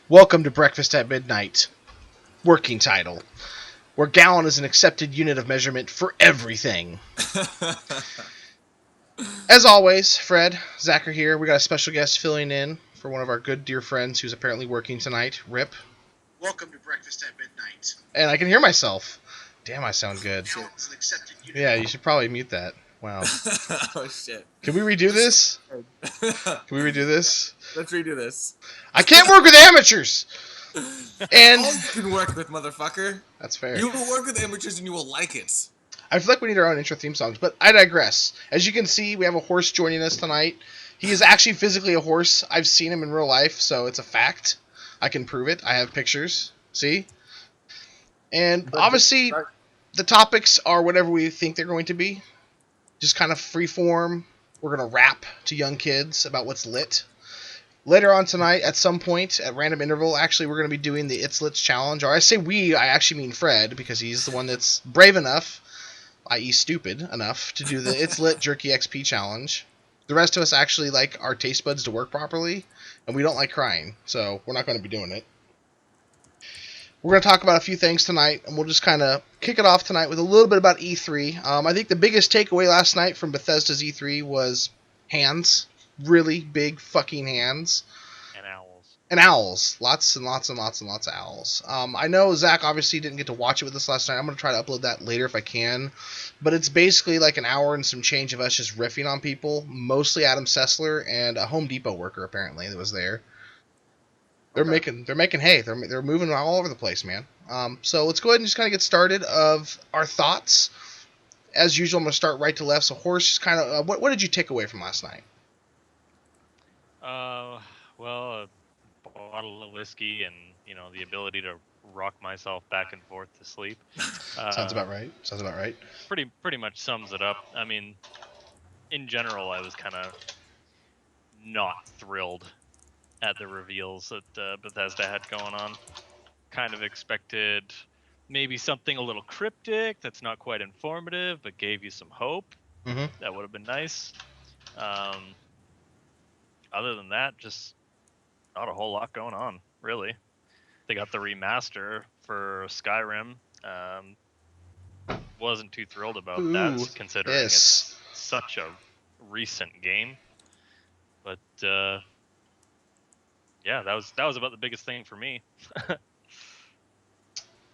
Welcome to Breakfast at Midnight. Working title. Where gallon is an accepted unit of measurement for everything. As always, Fred, Zach are here. We got a special guest filling in for one of our good dear friends who's apparently working tonight. Rip. Welcome to Breakfast at Midnight. And I can hear myself. Damn, I sound good. Yeah, you should probably mute that. Wow. Oh shit. Can we redo this? Can we redo this? Let's redo this. I can't work with amateurs! And all you can work with, motherfucker. That's fair. You will work with amateurs and you will like it. I feel like we need our own intro theme songs, but I digress. As you can see, we have a horse joining us tonight. He is actually physically a horse. I've seen him in real life, so it's a fact. I can prove it. I have pictures. See? And obviously, the topics are whatever we think they're going to be. Just kind of freeform. We're going to rap to young kids about what's lit. Later on tonight, at some point, at random interval, actually, we're going to be doing the It's Lit challenge. Or I say we, I actually mean Fred, because he's the one that's brave enough, i.e. stupid enough, to do the It's Lit Jerky XP challenge. The rest of us actually like our taste buds to work properly, and we don't like crying, so we're not going to be doing it. We're going to talk about a few things tonight, and we'll just kind of kick it off tonight with a little bit about E3. I think the biggest takeaway last night from Bethesda's E3 was hands. Really big fucking hands. And owls. And owls. Lots and lots and lots and lots of owls. I know Zach obviously didn't get to watch it with us last night. I'm going to try to upload that later if I can. But it's basically like an hour and some change of us just riffing on people. Mostly Adam Sessler and a Home Depot worker, apparently, that was there. They're making hay. They're moving all over the place, man. So let's go ahead and just kind of get started of our thoughts. As usual, I'm going to start right to left. So Horse, kind of, what did you take away from last night? Well, a bottle of whiskey and, the ability to rock myself back and forth to sleep. Sounds about right. Pretty much sums it up. I mean, in general, I was kind of not thrilled at the reveals that Bethesda had going on. Kind of expected maybe something a little cryptic that's not quite informative, but gave you some hope. Mm-hmm. That would have been nice. Other than that, just not a whole lot going on, really. They got the remaster for Skyrim. Wasn't too thrilled about that, considering it's such a recent game. But yeah, that was about the biggest thing for me.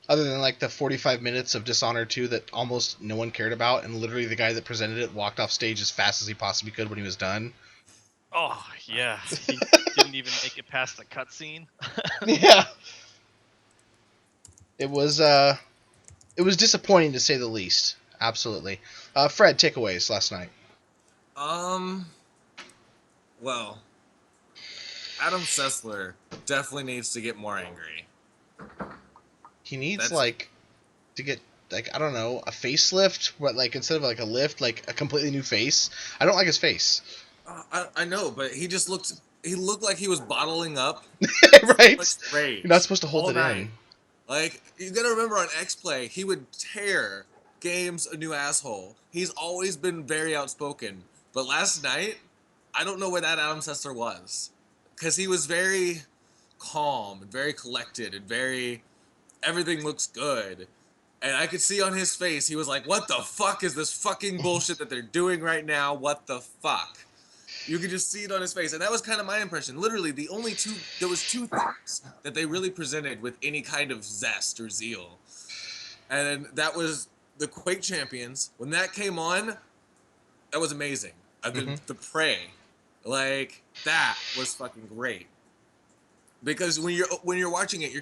Other than like the 45 minutes of Dishonored 2 that almost no one cared about, and literally the guy that presented it walked off stage as fast as he possibly could when he was done. Oh, yeah. He didn't even make it past the cutscene. Yeah. It was disappointing to say the least. Absolutely. Fred, takeaways last night. Well, Adam Sessler definitely needs to get more angry. He needs to get I don't know, a facelift, but instead of a lift, a completely new face. I don't like his face. I know, but he looked like he was bottling up. Right? Rage You're not supposed to hold it in. You gotta remember on X-Play, he would tear Games a new asshole. He's always been very outspoken. But last night, I don't know where that Adam Sessler was. Because he was very calm and very collected and everything looks good. And I could see on his face, he was like, what the fuck is this fucking bullshit that they're doing right now? What the fuck? You could just see it on his face. And that was kind of my impression. Literally, there was two things that they really presented with any kind of zest or zeal. And that was the Quake Champions. When that came on, that was amazing. The Prey. That was fucking great. Because when you're watching it, you're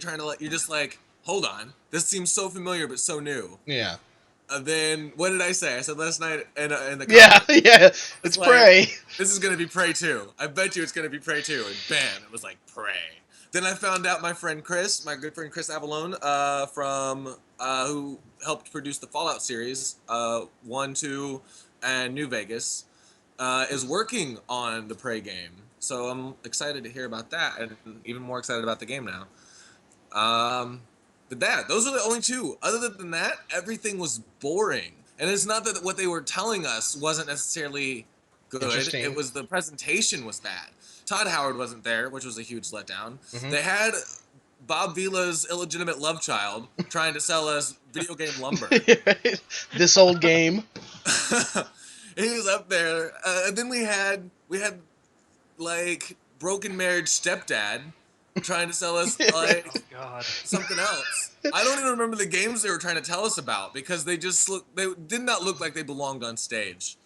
just like, hold on. This seems so familiar, but so new. Yeah. Then, what did I say? I said last night in the comments. Yeah, it's Prey. This is going to be Prey 2. I bet you it's going to be Prey 2. And bam, it was like Prey. Then I found out my good friend Chris Avallone, who helped produce the Fallout series, 1, 2, and New Vegas, is working on the Prey game. So I'm excited to hear about that, and even more excited about the game now. But those are the only two. Other than that, everything was boring. And it's not that what they were telling us wasn't necessarily good. Interesting. It was the presentation was bad. Todd Howard wasn't there, which was a huge letdown. Mhm. They had Bob Vila's illegitimate love child trying to sell us video game lumber. This old game. He was up there, and then we had like broken marriage stepdad trying to sell us like Oh God. something else. I don't even remember the games they were trying to tell us about because they did not look like they belonged on stage.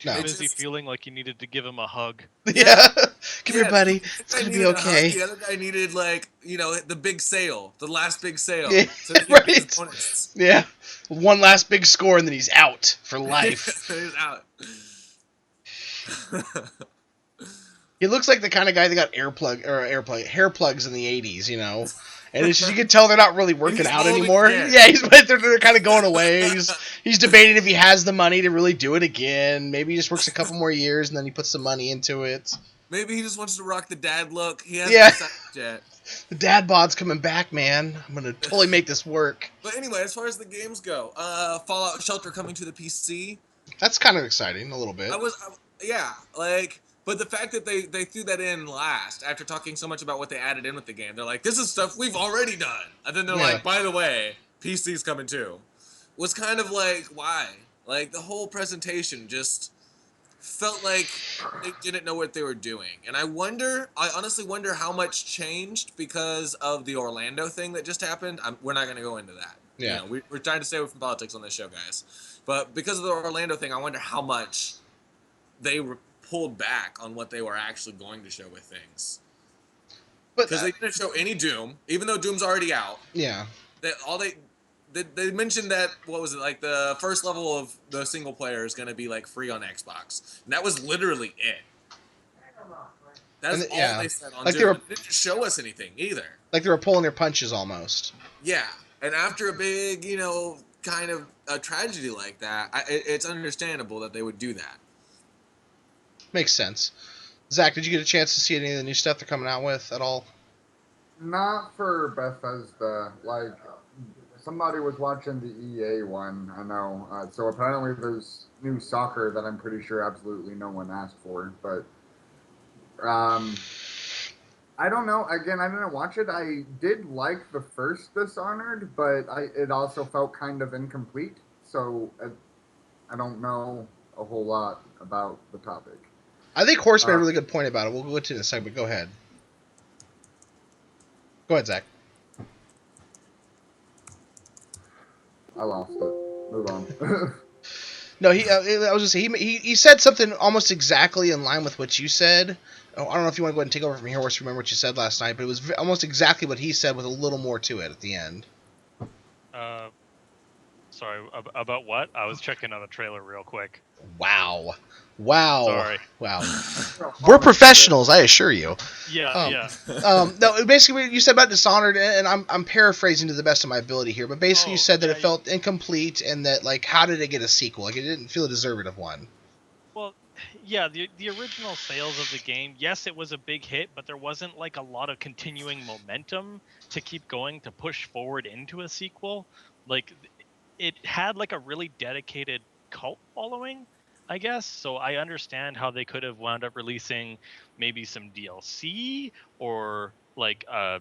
No. They Busy just- feeling like you needed to give him a hug. Yeah. Come here, Yeah, buddy. this It's guy gonna be needed a hug, okay. the other guy needed the big sale, the last big sale. Yeah, So that he could beat his right. opponents. Yeah. One last big score and then he's out for life. He's out. He looks like the kind of guy that got hair plugs in the 80s, you know. And it's just, you can tell they're not really working he's out bald anymore. again. Yeah, they're kind of going away. He's debating if he has the money to really do it again. Maybe he just works a couple more years and then he puts some money into it. Maybe he just wants to rock the dad look. He hasn't Yeah. decided yet. The dad bod's coming back, man. I'm gonna totally make this work. But anyway, as far as the games go, Fallout Shelter coming to the PC. That's kind of exciting, a little bit. But the fact that they threw that in last after talking so much about what they added in with the game, they're like, this is stuff we've already done. And then they're Yeah. like, by the way, PC's coming too. Was kind of like, why? Like, the whole presentation just felt like they didn't know what they were doing. And I honestly wonder how much changed because of the Orlando thing that just happened. We're not going to go into that. Yeah. You know, we're trying to stay away from politics on this show, guys. But because of the Orlando thing, I wonder how much they were pulled back on what they were actually going to show with things. But Because they didn't show any Doom, even though Doom's already out. yeah, They mentioned that, what was it, like the first level of the single player is going to be like free on Xbox. And that was literally it. That's And all yeah, they said on like they Doom. were- They didn't show us anything either. like they were pulling their punches almost. Yeah. And after a big, kind of a tragedy like that, it's understandable that they would do that. Makes sense. Zach, did you get a chance to see any of the new stuff they're coming out with at all? Not for Bethesda. Like, somebody was watching the EA one, I know. So apparently there's new soccer that I'm pretty sure absolutely no one asked for. But, I don't know. Again, I didn't watch it. I did like the first Dishonored, but it also felt kind of incomplete. So I don't know a whole lot about the topic. I think Horse made a really good point about it. We'll go into it in a second, but go ahead. Go ahead, Zach. I lost it. Move on. No, I was just saying, he said something almost exactly in line with what you said. Oh, I don't know if you want to go ahead and take over from here, Horse. Remember what you said last night, but it was almost exactly what he said with a little more to it at the end. Sorry, about what? I was checking on the trailer real quick. Wow. Sorry. Wow. We're professionals, I assure you. Yeah, No, basically what you said about Dishonored, and I'm paraphrasing to the best of my ability here, but basically you said that it felt incomplete and that, like, how did it get a sequel? Like, it didn't feel deserving of one. Well, yeah, the original sales of the game, yes, it was a big hit, but there wasn't, like, a lot of continuing momentum to keep going to push forward into a sequel. Like, it had, like, a really dedicated cult following, I guess. So I understand how they could have wound up releasing maybe some DLC or, like, I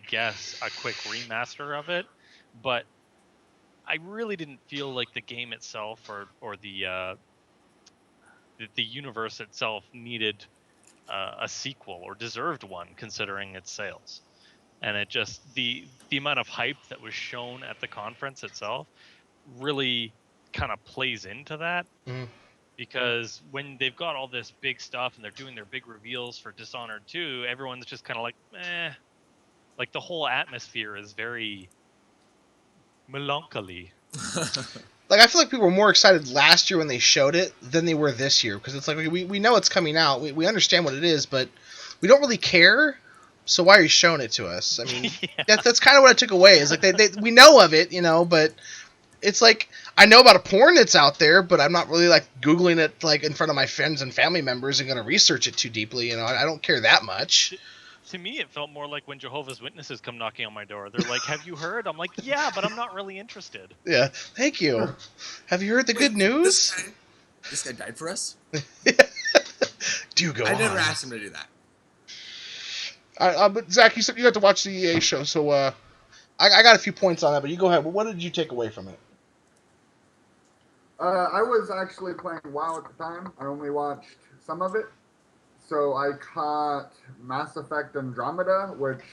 guess a quick remaster of it. But I really didn't feel like the game itself or the universe itself needed a sequel or deserved one, considering its sales. And it just the amount of hype that was shown at the conference itself really kind of plays into that. Mhm. Because when they've got all this big stuff and they're doing their big reveals for Dishonored 2, everyone's just kind of like, eh. Like, the whole atmosphere is very melancholy. Like, I feel like people were more excited last year when they showed it than they were this year, because it's like, we know it's coming out, we understand what it is, but we don't really care, so why are you showing it to us? I mean, Yeah. that's kind of what I took away, is like, we know of it, but it's like, I know about a porn that's out there, but I'm not really, like, Googling it, like, in front of my friends and family members and going to research it too deeply, I don't care that much. To me, it felt more like when Jehovah's Witnesses come knocking on my door. They're like, have you heard? I'm like, yeah, but I'm not really interested. Yeah, thank you. Have you heard the good news? This guy, This guy died for us? Do go I on. never asked him to do that. But Zach, you said you got to watch the EA show, so I got a few points on that, but you go ahead. What did you take away from it? I was actually playing WoW at the time. I only watched some of it. So I caught Mass Effect Andromeda, which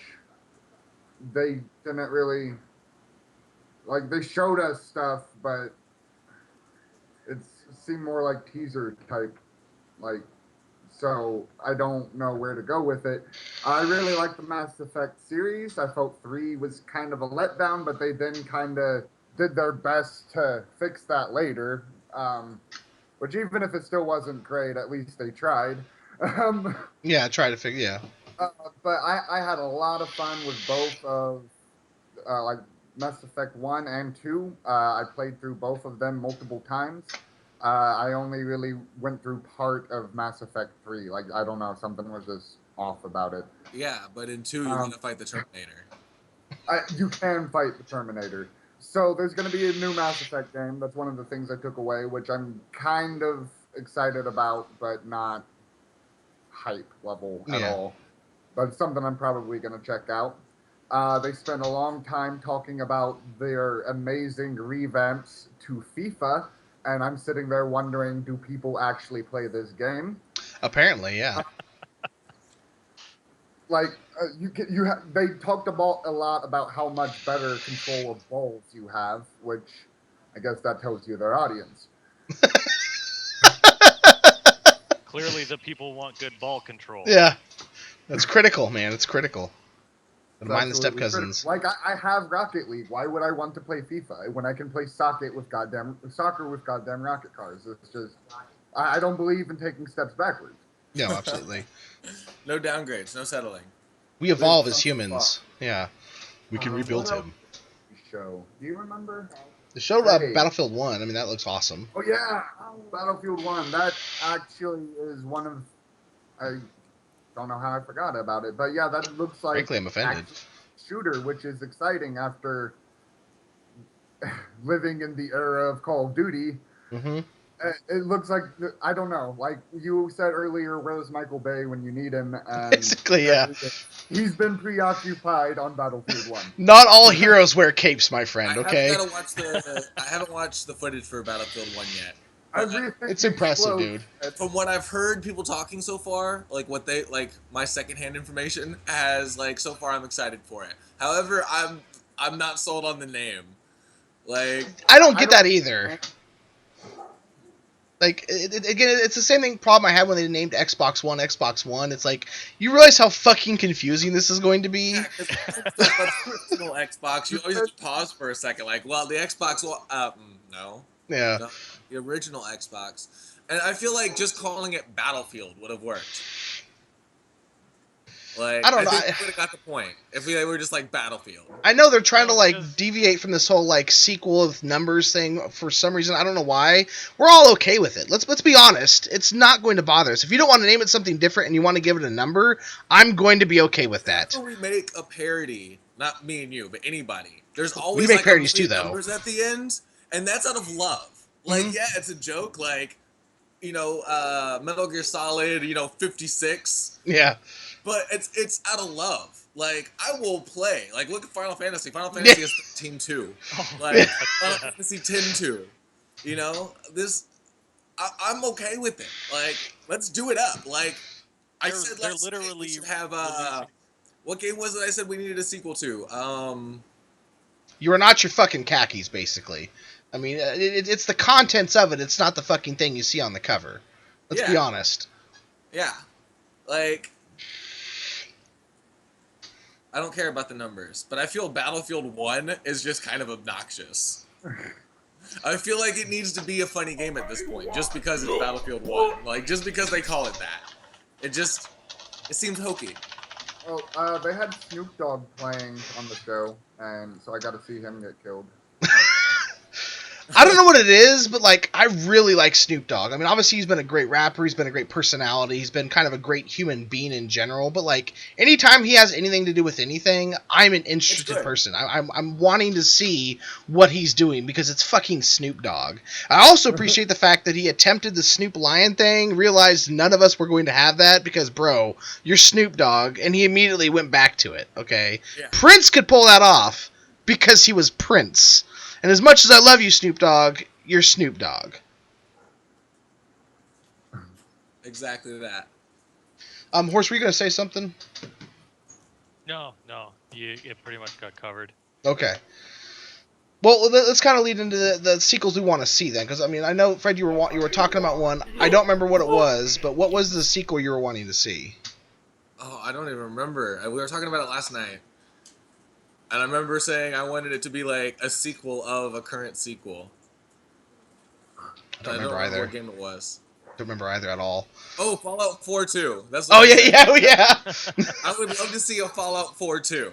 they didn't really like. They showed us stuff, but it seemed more like teaser type. Like, so I don't know where to go with it. I really like the Mass Effect series. I felt 3 was kind of a letdown, but they then kind of did their best to fix that later. Which even if it still wasn't great, at least they tried. Um, Yeah, try to figure. Yeah. but I had a lot of fun with both of like Mass Effect 1 and 2. I played through both of them multiple times. I only really went through part of Mass Effect 3. Like, I don't know, something was just off about it. Yeah, but in 2, you're going to fight the Terminator. You can fight the Terminator. So there's going to be a new Mass Effect game. That's one of the things I took away, which I'm kind of excited about, but not hype level at all. But it's something I'm probably going to check out. They spent a long time talking about their amazing revamps to FIFA, and I'm sitting there wondering, do people actually play this game? Apparently, yeah. They talked about a lot about how much better control of balls you have, which I guess that tells you their audience. Clearly, the people want good ball control. Yeah, that's critical, man. It's critical. Don't mind the step Absolutely cousins. critical. Like, I have Rocket League. Why would I want to play FIFA when I can play soccer with goddamn rocket cars? It's just I don't believe in taking steps backwards. No, absolutely. No downgrades, no settling. We evolve as humans. Yeah, we can rebuild What him. Show. Do you remember? The show Hey. Battlefield 1. I mean, that looks awesome. Oh yeah, Battlefield 1. That actually is one of. I don't know how I forgot about it, but yeah, that looks like. Frankly, I'm offended. Shooter, which is exciting after living in the era of Call of Duty. Mm-hmm. It looks like, I don't know, like you said earlier, where's Michael Bay when you need him? And Basically, yeah. He's been preoccupied on Battlefield 1. Not all heroes wear capes, my friend, okay? I haven't watched the footage for Battlefield 1 yet. It's impressive, dude. From what I've heard people talking so far, like what they like my secondhand information has like so far I'm excited for it. However, I'm not sold on the name. Like I don't get that either. Like again, it's the same problem I had when they named Xbox One Xbox One. It's like you realize how fucking confusing this is going to be. Yeah, original Xbox, you always have to pause for a second. Like, well, the Xbox One, no. Yeah. No, the original Xbox, and I feel like just calling it Battlefield would have worked. Like, I don't know. think we would have got the point if we were just like Battlefield. I know they're trying to like deviate from this whole like sequel of numbers thing for some reason. I don't know why. We're all okay with it. Let's be honest. It's not going to bother us. If you don't want to name it something different and you want to give it a number, I'm going to be okay with that. Whenever we make a parody, not me and you, but anybody, there's always we make like parodies too, though. Numbers at the end, and that's out of love. Like, yeah, it's a joke. Like, Metal Gear Solid, 56. Yeah. But it's out of love. Like, I will play. Like, look at Final Fantasy. Final Fantasy is 13-2. Like, Final Fantasy 10-2. I'm okay with it. Like, let's do it up. Like, I said let's literally have what game was it I said we needed a sequel to? You are not your fucking khakis, basically. I mean, it's the contents of it. It's not the fucking thing you see on the cover. Let's be honest. Yeah. Like, I don't care about the numbers, but I feel Battlefield 1 is just kind of obnoxious. I feel like it needs to be a funny game at this point, just because it's Battlefield 1. Like, just because they call it that. It seems hokey. Well, they had Snoop Dogg playing on the show, and so I got to see him get killed. I don't know what it is, but like I really like Snoop Dogg. I mean, obviously he's been a great rapper, he's been a great personality, he's been kind of a great human being in general. But like anytime he has anything to do with anything, I'm an interested good. person. I'm wanting to see what he's doing because it's fucking Snoop Dogg. I also appreciate the fact that he attempted the Snoop Lion thing, realized none of us were going to have that because bro, you're Snoop Dogg, and he immediately went back to it. Okay, Yeah. Prince could pull that off because he was Prince. And as much as I love you, Snoop Dogg, you're Snoop Dogg. Exactly that. Horse, were you going to say something? No, it pretty much got covered. Okay. Well, let's kind of lead into the sequels we want to see then, because I mean, I know Fred, you were talking about one. I don't remember what it was, but what was the sequel you were wanting to see? Oh, I don't even remember. We were talking about it last night. And I remember saying I wanted it to be like a sequel of a current sequel. I don't remember remember either. what game it was. Don't remember either at all. Oh, Fallout 4 2. That's what Oh I yeah, said. yeah. I would love to see a Fallout 4 2.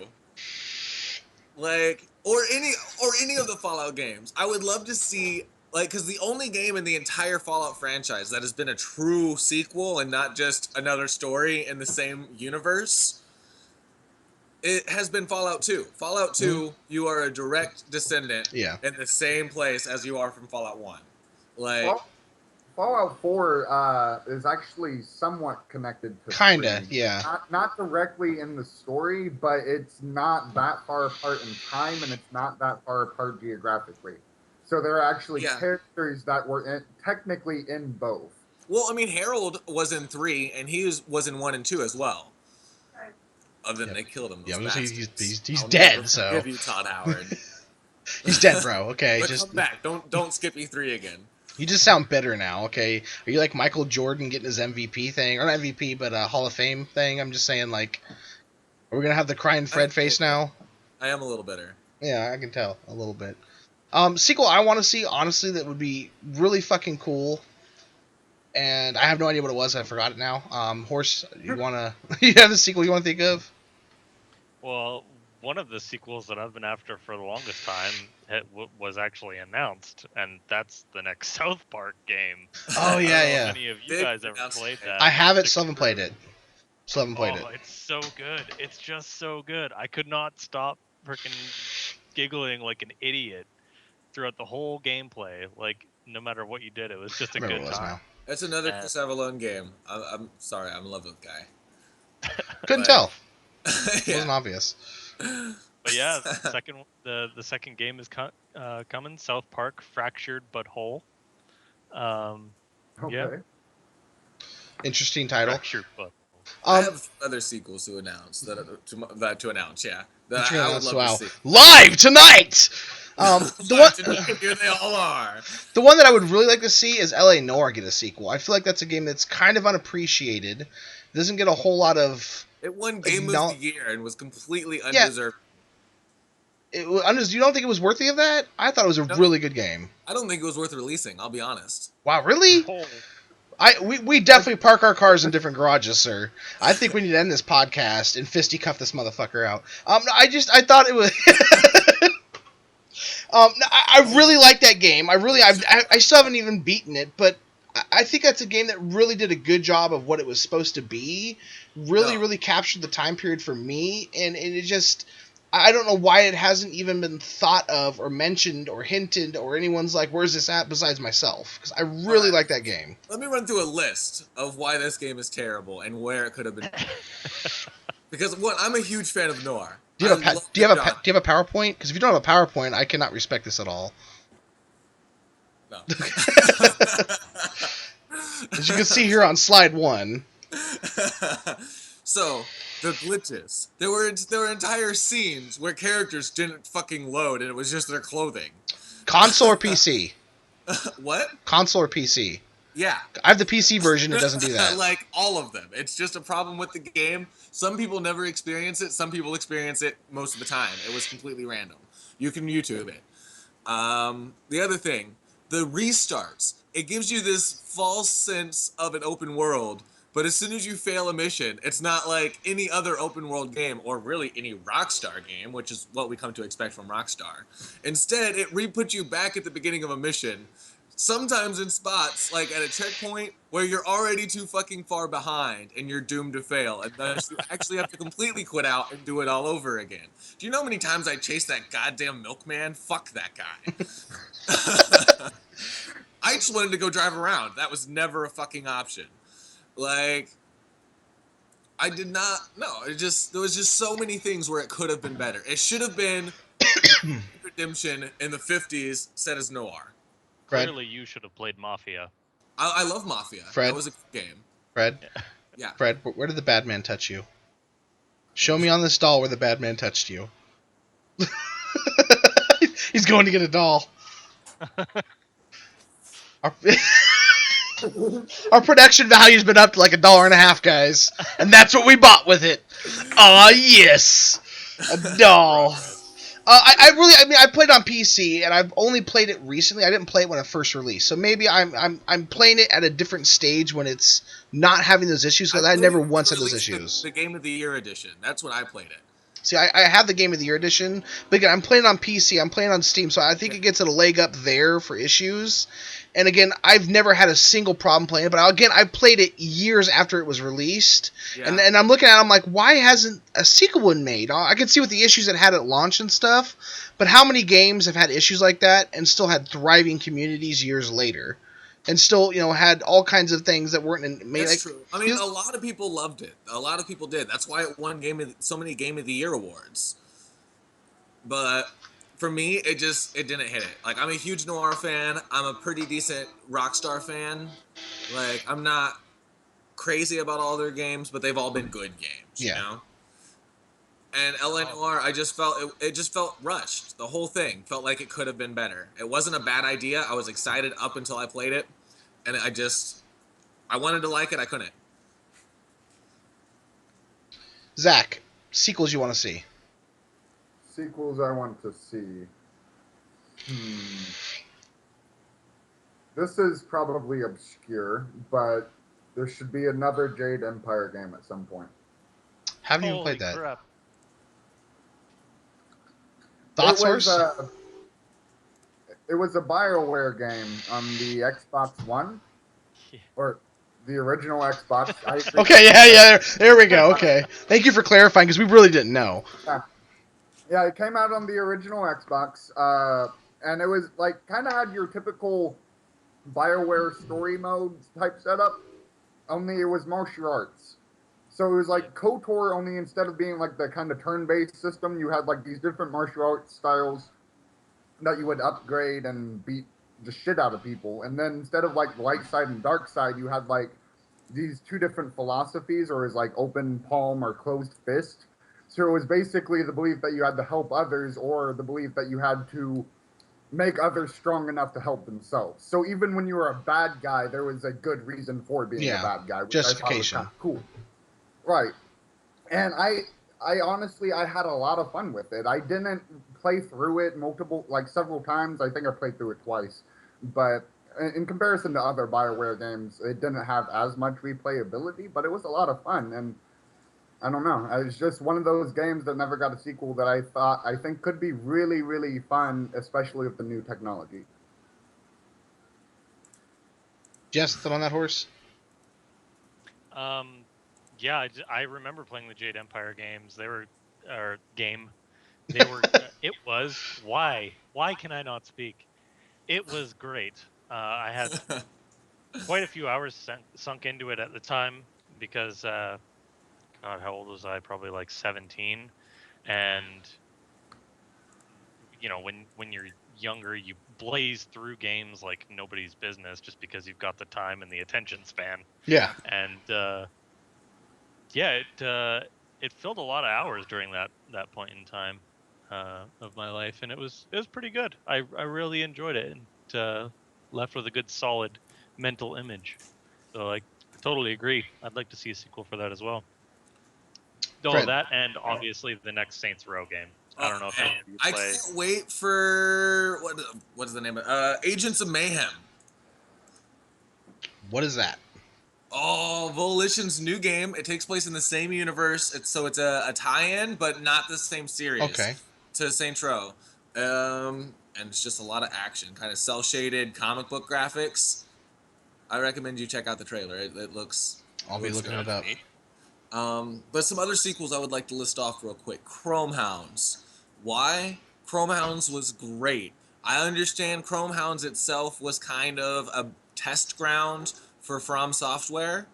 Like, or any of the Fallout games. I would love to see, like, because the only game in the entire Fallout franchise that has been a true sequel and not just another story in the same universe, it has been Fallout 2. Fallout 2, you are a direct descendant Yeah. in the same place as you are from Fallout 1. Like, Fallout 4 is actually somewhat connected to Kinda, 3. yeah. Not directly in the story, but it's not that far apart in time, and it's not that far apart geographically. So there are actually Yeah. characters that were technically in both. well, I mean, Harold was in 3, and he was in 1 and 2 as well. Other than Yep. they killed him. Yeah, Those he's bastards. I'll dead, never so forgive you, Todd Howard. he's dead, bro. Okay, But just come back. Don't skip E3 again. you just sound bitter now. Okay, are you like Michael Jordan getting his MVP thing, or not MVP, but Hall of Fame thing? I'm just saying, like, are we gonna have the crying Fred face now? I am a little bitter. Yeah, I can tell a little bit. Sequel I want to see, honestly, that would be really fucking cool. And I have no idea what it was. I forgot it now. Horse, you wanna? You have a sequel you want to think of? Well, one of the sequels that I've been after for the longest time was actually announced, and that's the next South Park game. Oh I don't yeah, know if yeah. any of you Big guys ever announcement. played that? I have it. Stick Still haven't played it. Still haven't played it. It's so good. It's just so good. I could not stop freaking giggling like an idiot throughout the whole gameplay. Like, no matter what you did, it was just I a remember good what it was time. now. That's another Chris Avellone game. I'm sorry. I'm in love with the guy. Couldn't But- tell. It wasn't yeah. obvious. But yeah, the second game is coming. South Park Fractured But Whole. Okay. Yeah. Interesting title. Fractured But I Um, have other sequels to announce to announce. Yeah, that what you I gonna would announce? love Wow. to see. Live tonight. The one, Here they all are. the one that I would really like to see is L.A. Noire get a sequel. I feel like that's a game that's kind of unappreciated. It doesn't get a whole lot of. It won Game no- of the Year and was completely undeserved. You don't think it was worthy of that? I thought it was a No. really good game. I don't think it was worth releasing. I'll be honest. Wow, really? Whole. We definitely park our cars in different garages, sir. I think we need to end this podcast and fisticuff this motherfucker out. I thought it was. I really like that game. I still haven't even beaten it, but I think that's a game that really did a good job of what it was supposed to be. Really, No. really captured the time period for me, and it just. I don't know why it hasn't even been thought of or mentioned or hinted or anyone's like, where's this at besides myself? Because I really like that game. Let me run through a list of why this game is terrible and where it could have been. Because one, I'm a huge fan of Noir. Do you have I love do you have the genre. do you have a PowerPoint? Because if you don't have a PowerPoint, I cannot respect this at all. No. As you can see here on slide 1. So the glitches. There were entire scenes where characters didn't fucking load, and it was just their clothing. Console or PC? What? Console or PC? Yeah. I have the PC version. It doesn't do that. Like all of them. It's just a problem with the game. Some people never experience it. Some people experience it most of the time. It was completely random. You can YouTube it. The other thing, the restarts. It gives you this false sense of an open world, But as soon as you fail a mission, it's not like any other open world game, or really any Rockstar game, which is what we come to expect from Rockstar. Instead, it re-puts you back at the beginning of a mission, sometimes in spots like at a checkpoint where you're already too fucking far behind and you're doomed to fail, and thus you actually have to completely quit out and do it all over again. Do you know how many times I chased that goddamn milkman? Fuck that guy. I just wanted to go drive around. That was never a fucking option. Like, I did not. No, there was just so many things where it could have been better. It should have been Redemption in the 50s set as noir. Fred? Clearly, you should have played Mafia. I love Mafia. Fred? That was a good game. Fred? Yeah. Fred, where did the bad man touch you? Show me on this doll where the bad man touched you. He's going to get a doll. Our production value's been up to like $1.50, guys, and that's what we bought with it. Aw, yes, a doll. I played on PC, and I've only played it recently. I didn't play it when it first released, so maybe I'm playing it at a different stage when it's not having those issues, because I never once had those issues. The Game of the Year edition. That's when I played it. See, I have the Game of the Year edition, but again, I'm playing on PC, I'm playing on Steam, so I think it gets a leg up there for issues. And again, I've never had a single problem playing it, but again, I played it years after it was released, Yeah. and I'm looking at it, I'm like, why hasn't a sequel been made? I can see what the issues it had at launch and stuff, but how many games have had issues like that and still had thriving communities years later? And still, had all kinds of things that weren't made. That's true. I mean, a lot of people loved it. A lot of people did. That's why it won so many Game of the Year awards. But for me, it didn't hit it. Like, I'm a huge noir fan. I'm a pretty decent Rockstar fan. Like, I'm not crazy about all their games, but they've all been good games. Yeah. You know. And LA Noire, I just felt it just felt rushed. The whole thing felt like it could have been better. It wasn't a bad idea. I was excited up until I played it, and I wanted to like it. I couldn't. Zach, sequels you want to see? Sequels I want to see. This is probably obscure, but there should be another Jade Empire game at some point. Haven't even Holy played that. crap. Thoughts, It was, Horse? it was a BioWare game on the Xbox One, Yeah. or the original Xbox. Okay, yeah, there we go. Okay, thank you for clarifying, because we really didn't know. Yeah, it came out on the original Xbox, and it was like kind of had your typical BioWare story mode type setup, only it was martial arts. So it was like KOTOR, only instead of being like the kind of turn-based system, you had like these different martial arts styles that you would upgrade and beat the shit out of people. And then instead of like light side and dark side, you had like these two different philosophies, or is like open palm or closed fist. So it was basically the belief that you had to help others, or the belief that you had to make others strong enough to help themselves. So even when you were a bad guy, there was a good reason for being a bad guy. Which Justification. I thought was kind of cool. Right. And I honestly, I had a lot of fun with it. I didn't play through it several times. I think I played through it twice. But in comparison to other BioWare games, it didn't have as much replayability, but it was a lot of fun. And I don't know. It's just one of those games that never got a sequel that I think could be really, really fun, especially with the new technology. Jess, something on that, Horse? Yeah, I remember playing the Jade Empire games. They were, They were. It was. Why can I not speak? It was great. I had quite a few hours sunk into it at the time because, God, how old was I? Probably like 17, and when you're younger, you blaze through games like nobody's business just because you've got the time and the attention span. Yeah. And it filled a lot of hours during that point in time of my life, and it was pretty good. I really enjoyed it, and left with a good solid mental image. So I totally agree. I'd like to see a sequel for that as well. Fred. That, and obviously the next Saints Row game. I don't know if any of you play. I can't wait for what's the name of Agents of Mayhem. What is that? Oh, Volition's new game. It takes place in the same universe. It's a tie-in, but not the same series. Okay. To Saints Row. And it's just a lot of action, kind of cel-shaded comic book graphics. I recommend you check out the trailer. It looks. I'll be looking it up. But some other sequels I would like to list off real quick. Chrome Hounds. Why? Chrome Hounds was great. I understand Chrome Hounds itself was kind of a test ground for From Software.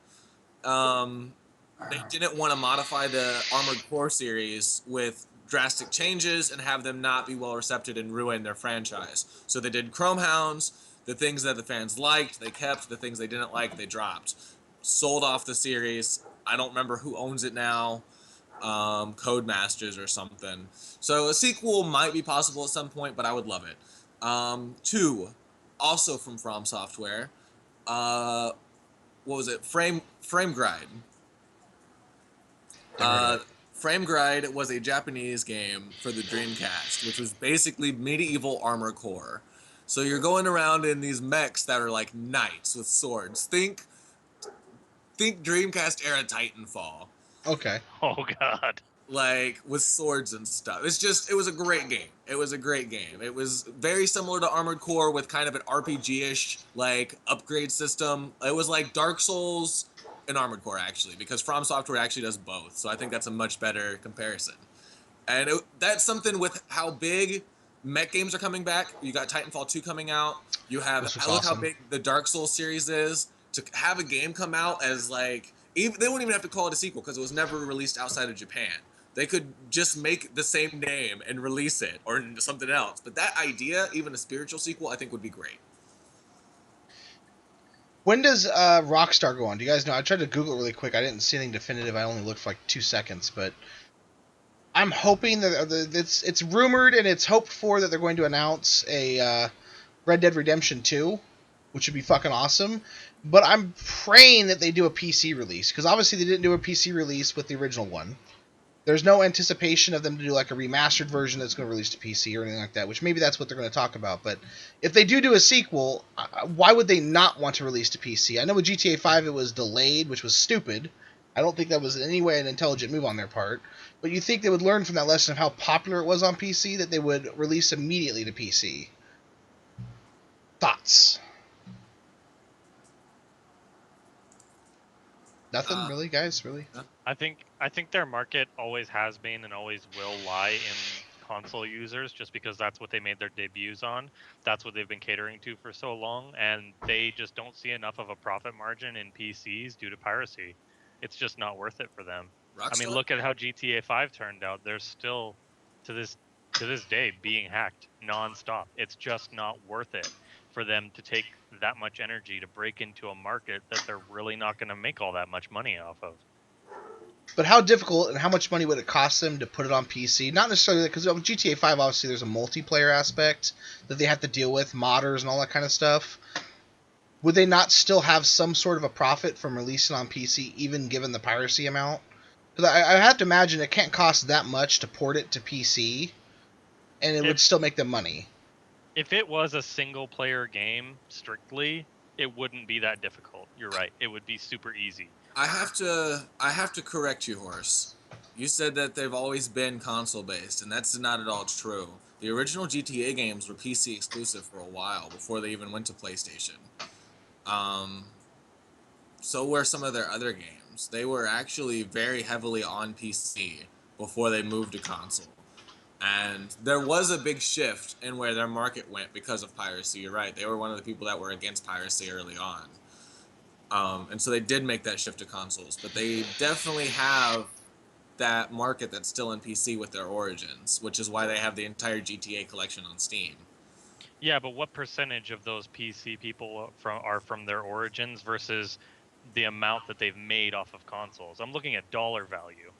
They didn't want to modify the Armored Core series with drastic changes and have them not be well received and ruin their franchise. So they did Chrome Hounds. The things that the fans liked, they kept. The things they didn't like, they dropped. Sold off the series. I don't remember who owns it now. Codemasters or something. So a sequel might be possible at some point, but I would love it. 2, also from Software. What was it? Frame Gride. Frame Gride was a Japanese game for the Dreamcast, which was basically medieval Armor Core. So you're going around in these mechs that are like knights with swords. Think Dreamcast era Titanfall. Okay. Oh God. Like with swords and stuff. It was a great game. It was very similar to Armored Core with kind of an RPG-ish like upgrade system. It was like Dark Souls and Armored Core actually, because From Software actually does both. So I think that's a much better comparison. And that's something with how big mech games are coming back. You got Titanfall 2 coming out. You have look how big the Dark Souls series is. To have a game come out as like they wouldn't even have to call it a sequel because it was never released outside of Japan. They could just make the same name and release it or something else. But that idea, even a spiritual sequel, I think would be great. When does Rockstar go on? Do you guys know? I tried to Google it really quick. I didn't see anything definitive. I only looked for like 2 seconds, but I'm hoping that it's rumored and it's hoped for that they're going to announce a Red Dead Redemption 2, which would be fucking awesome. But I'm praying that they do a PC release, because obviously they didn't do a PC release with the original one. There's no anticipation of them to do like a remastered version that's going to release to PC or anything like that, which maybe that's what they're going to talk about. But if they do a sequel, why would they not want to release to PC? I know with GTA 5 it was delayed, which was stupid. I don't think that was in any way an intelligent move on their part. But you think they would learn from that lesson of how popular it was on PC, that they would release immediately to PC. Thoughts? Nothing really, guys. Really. I think their market always has been and always will lie in console users, just because that's what they made their debuts on. That's what they've been catering to for so long, and they just don't see enough of a profit margin in PCs due to piracy. It's just not worth it for them. Rockstar? I mean, look at how GTA 5 turned out. They're still to this day being hacked nonstop. It's just not worth it for them to take that much energy to break into a market that they're really not going to make all that much money off of. But how difficult and how much money would it cost them to put it on PC? Not necessarily because with GTA 5, obviously, there's a multiplayer aspect that they have to deal with, modders and all that kind of stuff. Would they not still have some sort of a profit from releasing on PC, even given the piracy amount? Because I have to imagine it can't cost that much to port it to PC, and it would still make them money. If it was a single-player game, strictly, it wouldn't be that difficult. You're right. It would be super easy. I have to correct you, Horse. You said that they've always been console-based, and that's not at all true. The original GTA games were PC exclusive for a while before they even went to PlayStation. So were some of their other games. They were actually very heavily on PC before they moved to console. And there was a big shift in where their market went because of piracy. You're right. They were one of the people that were against piracy early on. And so they did make that shift to consoles. But they definitely have that market that's still in PC with their Origins, which is why they have the entire GTA collection on Steam. Yeah, but what percentage of those PC people are from their Origins versus the amount that they've made off of consoles? I'm looking at dollar value.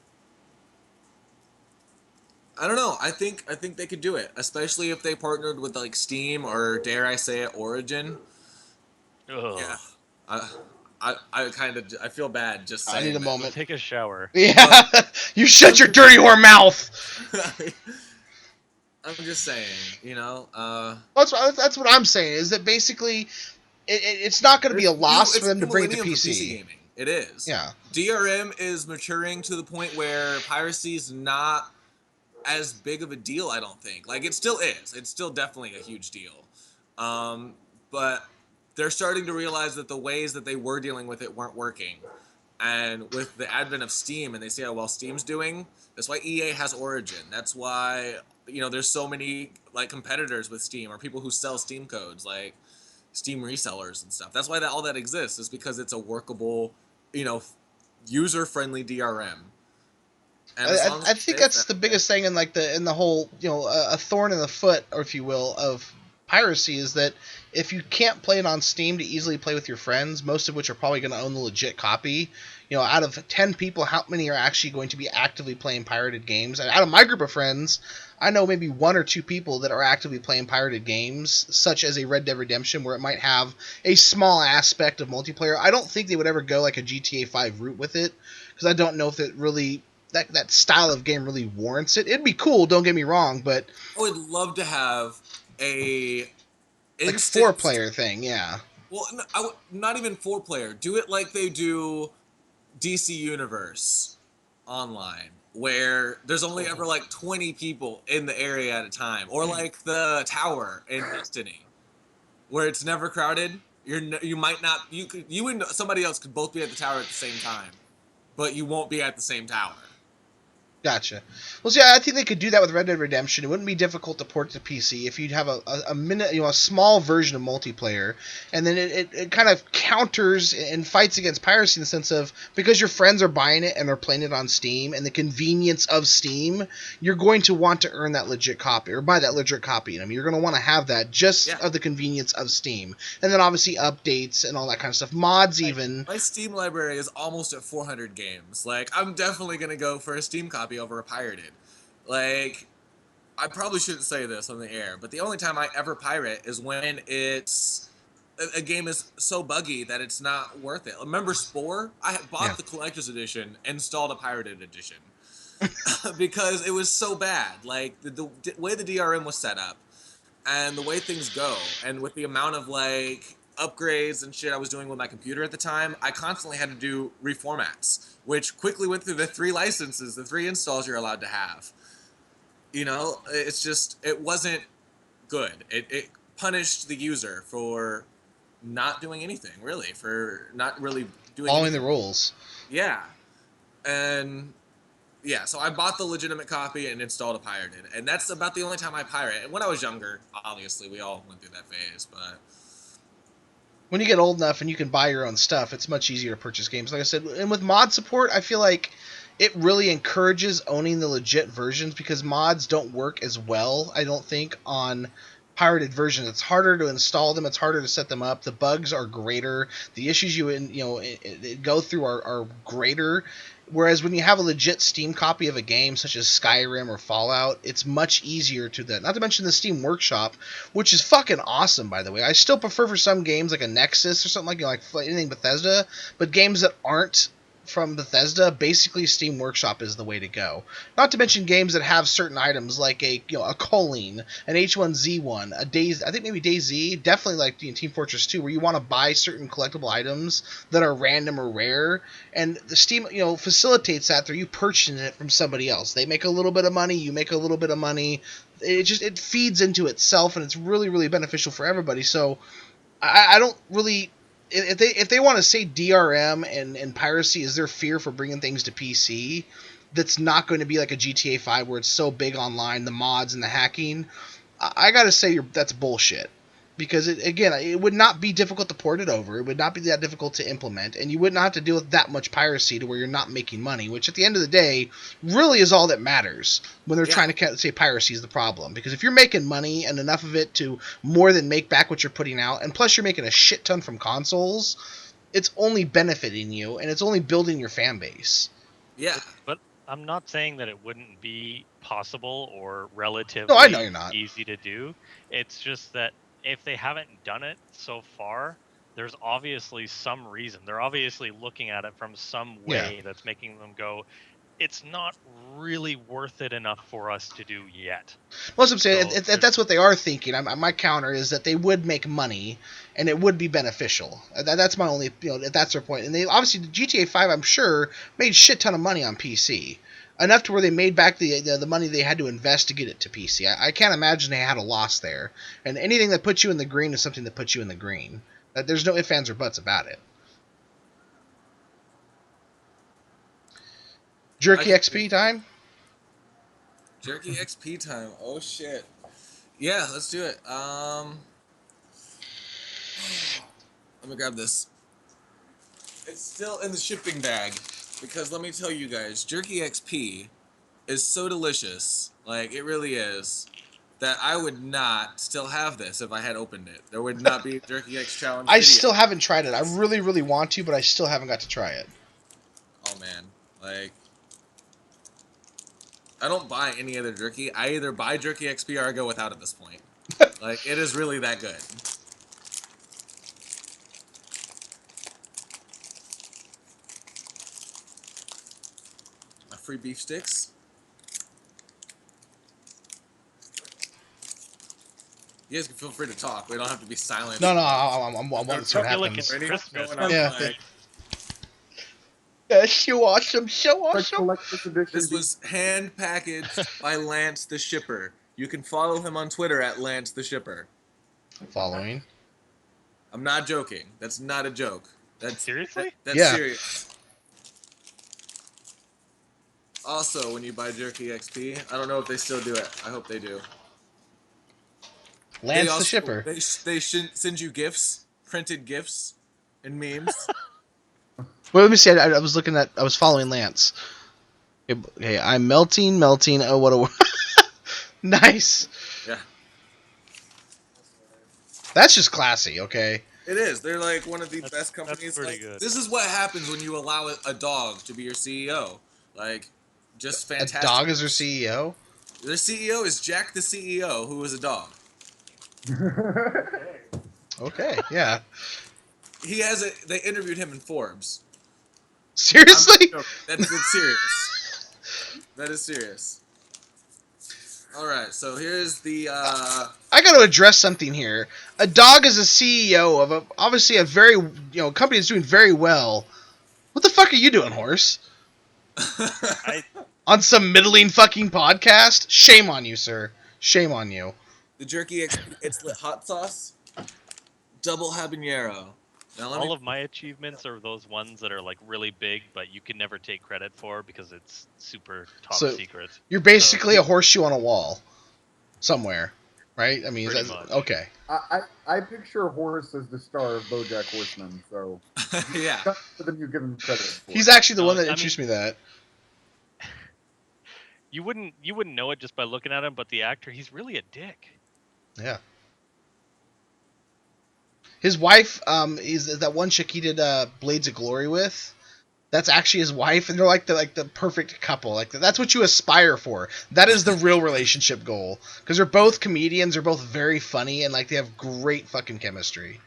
I don't know. I think they could do it, especially if they partnered with like Steam or, dare I say it, Origin. Ugh. Yeah. I feel bad just saying. I need a that. moment. Take a shower. Yeah, you shut your dirty whore mouth. I'm just saying, you know. That's what I'm saying. Is that basically it's not going to be a loss for them to bring it to PC. It is. Yeah. DRM is maturing to the point where piracy is not as big of a deal, I don't think. Like, it still is. It's still definitely a huge deal. But they're starting to realize that the ways that they were dealing with it weren't working. And with the advent of Steam, and they see how well Steam's doing, that's why EA has Origin. That's why, there's so many, like, competitors with Steam, or people who sell Steam codes, like Steam resellers and stuff. That's why all that exists, is because it's a workable, user-friendly DRM. And as long as I it think stays that's that the way- biggest thing in the whole a thorn in the foot, or if you will, of piracy is that if you can't play it on Steam to easily play with your friends, most of which are probably going to own the legit copy, out of 10 people, how many are actually going to be actively playing pirated games? And out of my group of friends, I know maybe 1 or 2 people that are actively playing pirated games, such as a Red Dead Redemption, where it might have a small aspect of multiplayer. I don't think they would ever go like a GTA 5 route with it, because I don't know if it really that style of game really warrants it. It'd be cool, don't get me wrong, but I would love to have a like instanced. 4-player thing, yeah. Well, not even 4-player. Do it like they do DC Universe online, where there's only ever like 20 people in the area at a time, or like the tower in Destiny, where it's never crowded. You might not you and somebody else could both be at the tower at the same time, but you won't be at the same tower. Gotcha. Well, see, I think they could do that with Red Dead Redemption. It wouldn't be difficult to port to PC if you'd have a minute, a small version of multiplayer, and then it kind of counters and fights against piracy in the sense of, because your friends are buying it and they're playing it on Steam, and the convenience of Steam, you're going to want to earn that legit copy or buy that legit copy. I mean, you're going to want to have that just of the convenience of Steam, and then obviously updates and all that kind of stuff, mods even. My Steam library is almost at 400 games. Like, I'm definitely gonna go for a Steam copy over a pirated. Like, I probably shouldn't say this on the air, but the only time I ever pirate is when it's a game is so buggy that it's not worth it. Remember Spore? I had bought the collector's edition, installed a pirated edition because it was so bad. Like, the way the DRM was set up and the way things go, and with the amount of like upgrades and shit I was doing with my computer at the time, I constantly had to do reformats, which quickly went through the 3 licenses, the 3 installs you're allowed to have. It's just, it wasn't good. It punished the user for not doing anything, really, for not really doing Following the anything. rules. Yeah. And yeah, so I bought the legitimate copy and installed a pirated, and that's about the only time I pirate. And when I was younger, obviously, we all went through that phase, but When you get old enough and you can buy your own stuff, it's much easier to purchase games. Like I said, and with mod support, I feel like it really encourages owning the legit versions, because mods don't work as well, I don't think, on pirated versions. It's harder to install them. It's harder to set them up. The bugs are greater. The issues go through are greater. Whereas when you have a legit Steam copy of a game such as Skyrim or Fallout, it's much easier to that. Not to mention the Steam Workshop, which is fucking awesome, by the way. I still prefer for some games like a Nexus or something like anything Bethesda, but games that aren't from Bethesda, basically Steam Workshop is the way to go. Not to mention games that have certain items like a choline, an H1Z1, a DayZ, I think maybe DayZ, definitely like Team Fortress 2, where you want to buy certain collectible items that are random or rare, and the Steam facilitates that through you purchasing it from somebody else. They make a little bit of money, you make a little bit of money. It feeds into itself, and it's really, really beneficial for everybody. So I don't really, if they want to say DRM and piracy is their fear for bringing things to PC, that's not going to be like a GTA 5 where it's so big online, the mods and the hacking. I gotta say that's bullshit. Because it would not be difficult to port it over. It would not be that difficult to implement, and you would not have to deal with that much piracy to where you're not making money, which at the end of the day really is all that matters when they're trying to say piracy is the problem. Because if you're making money and enough of it to more than make back what you're putting out, and plus you're making a shit ton from consoles, it's only benefiting you, and it's only building your fan base. yeah. But I'm not saying that it wouldn't be possible or No, I relatively know you're not. easy to do. It's just that if they haven't done it so far, there's obviously some reason. They're obviously looking at it from some way that's making them go, it's not really worth it enough for us to do yet. Well, that's what I'm saying. So If that's what they are thinking. My counter is that they would make money, and it would be beneficial. That's my only, that's their point. And they obviously, the GTA 5, I'm sure, made shit ton of money on PC, enough to where they made back the money they had to invest to get it to PC. I can't imagine they had a loss there. And anything that puts you in the green is something that puts you in the green. There's no ifs, ands, or buts about it. Jerky XP time? Jerky XP time. Oh shit. Yeah, let's do it. Let me grab this. It's still in the shipping bag because let me tell you guys, Jerky XP is so delicious. Like it really is. That I would not still have this if I had opened it. There would not be Jerky X challenge. I video. still haven't tried it. I really, really want to, but I still haven't got to try it. Oh man, like I don't buy any other jerky. I either buy Jerky XP or I go without at this point. Like it is really that good. My free beef sticks. You guys can feel free to talk. We don't have to be silent. No, I'm wanting to see what I feel like happens. it's Christmas. Yeah. Yeah, so awesome, so Like awesome. collector's edition. This was hand packaged by Lance the Shipper. You can follow him on Twitter at Lance the Shipper. Following. I'm not joking. That's not a joke. That's Seriously? That's Yeah. serious. Also, when you buy Jerky XP, I don't know if they still do it. I hope they do. Lance They also- the Shipper. They send you gifts, printed gifts, and memes. Well, let me see. I was looking at. I was following Lance. Okay, I'm melting. Oh, what a nice. Yeah, That's just classy. Okay. it is. They're like one of the That's- best companies. that's pretty Like, good. this is what happens when you allow a dog to be your CEO. Like, just fantastic. A dog is their CEO. Their CEO is Jack the CEO, who was a dog. Okay. Yeah. He has a. They interviewed him in Forbes. Seriously. That's serious. That is serious. All right, so here's the. I got to address something here. A dog is a CEO of obviously a very company that's doing very well. What the fuck are you doing, horse? On some middling fucking podcast? Shame on you, sir. Shame on you. The jerky. It's the hot sauce, double habanero. Now let All me. of my achievements are those ones that are like really big, but you can never take credit for because it's super top So- secret. You're basically a horseshoe on a wall, somewhere, right? I mean, is Pretty that much. okay? I picture Horace as the star of BoJack Horseman, so Yeah. that's more than you give him credit for. He's actually the No, one that I introduced me to that. You wouldn't know it just by looking at him, but the actor, he's really a dick. Yeah. His wife, is that one chick he did Blades of Glory with. That's actually his wife, and they're like the perfect couple. Like that's what you aspire for. That is the real relationship goal, because they're both comedians. They're both very funny, and like they have great fucking chemistry.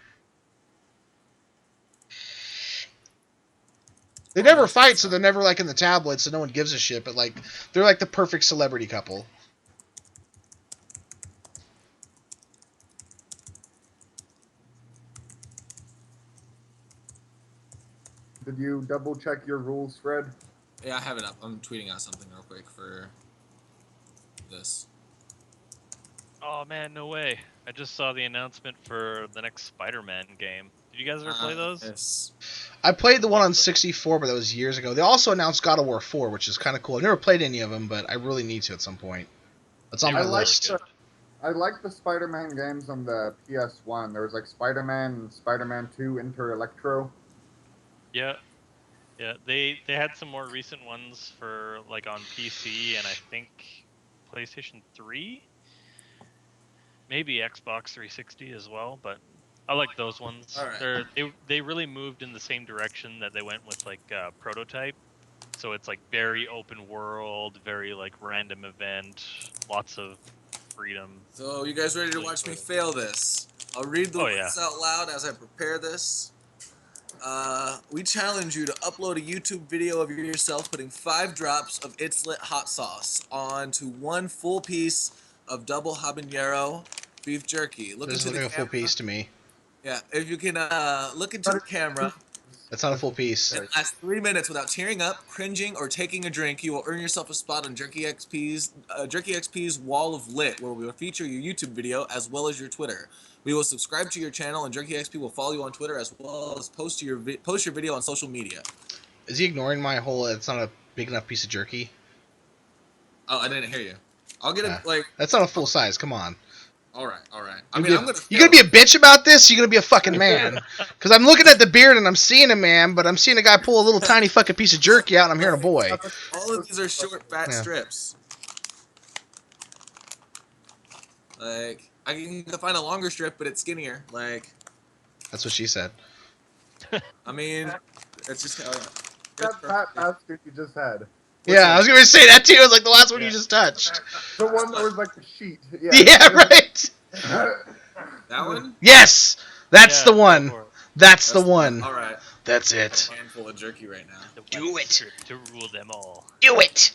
They never fight, so they're never like in the tabloids, so no one gives a shit. But like they're like the perfect celebrity couple. Did you double check your rules, Fred? Yeah, I have it up. I'm tweeting out something real quick for this. Oh man, no way! I just saw the announcement for the next Spider-Man game. Did you guys ever play those? Yes. I played the one on 64, but that was years ago. They also announced God of War 4, which is kind of cool. I've never played any of them, but I really need to at some point. It's on They my were like list. good. I like the Spider-Man games on the PS1. There was like Spider-Man and Spider-Man 2 Inter Electro. Yeah, yeah. They had some more recent ones for like on PC and I think PlayStation 3, maybe Xbox 360 as well. But I like those ones. All right. They really moved in the same direction that they went with like Prototype. So it's like very open world, very like random event, lots of freedom. So you guys ready to watch me fail this? I'll read the Oh, words yeah. out loud as I prepare this. We challenge you to upload a YouTube video of yourself putting 5 drops of It's Lit hot sauce onto 1 full piece of double habanero beef jerky. Look This is into looking the a full camera. piece to me. Yeah, if you can look into the camera That's not a full piece. and last 3 minutes without tearing up, cringing, or taking a drink, you will earn yourself a spot on Jerky XP's Wall of Lit, where we will feature your YouTube video as well as your Twitter. We will subscribe to your channel, and Jerky XP will follow you on Twitter as well as post your video on social media. Is he ignoring my whole? It's not a big enough piece of jerky. Oh, I didn't hear you. I'll get Yeah. it like. That's not a full size. Come on. All right. You gonna be a bitch about this? Or you gonna be a fucking man? Because I'm looking at the beard and I'm seeing a man, but I'm seeing a guy pull a little tiny fucking piece of jerky out, and I'm hearing a boy. All of these are short, fat Yeah. strips. Like I can find a longer strip, but it's skinnier. Like That's what she said. I mean, it's just That fat bastard you just had. Yeah, I was gonna say that too. It was like the last one you just touched. The one that was like a sheet. Yeah. Yeah, right. that one. Yes, that's Yeah, the go one. for it. That's the one. All right, That's it. a handful of jerky right now. The Do wet it. strip to rule them all. Do it.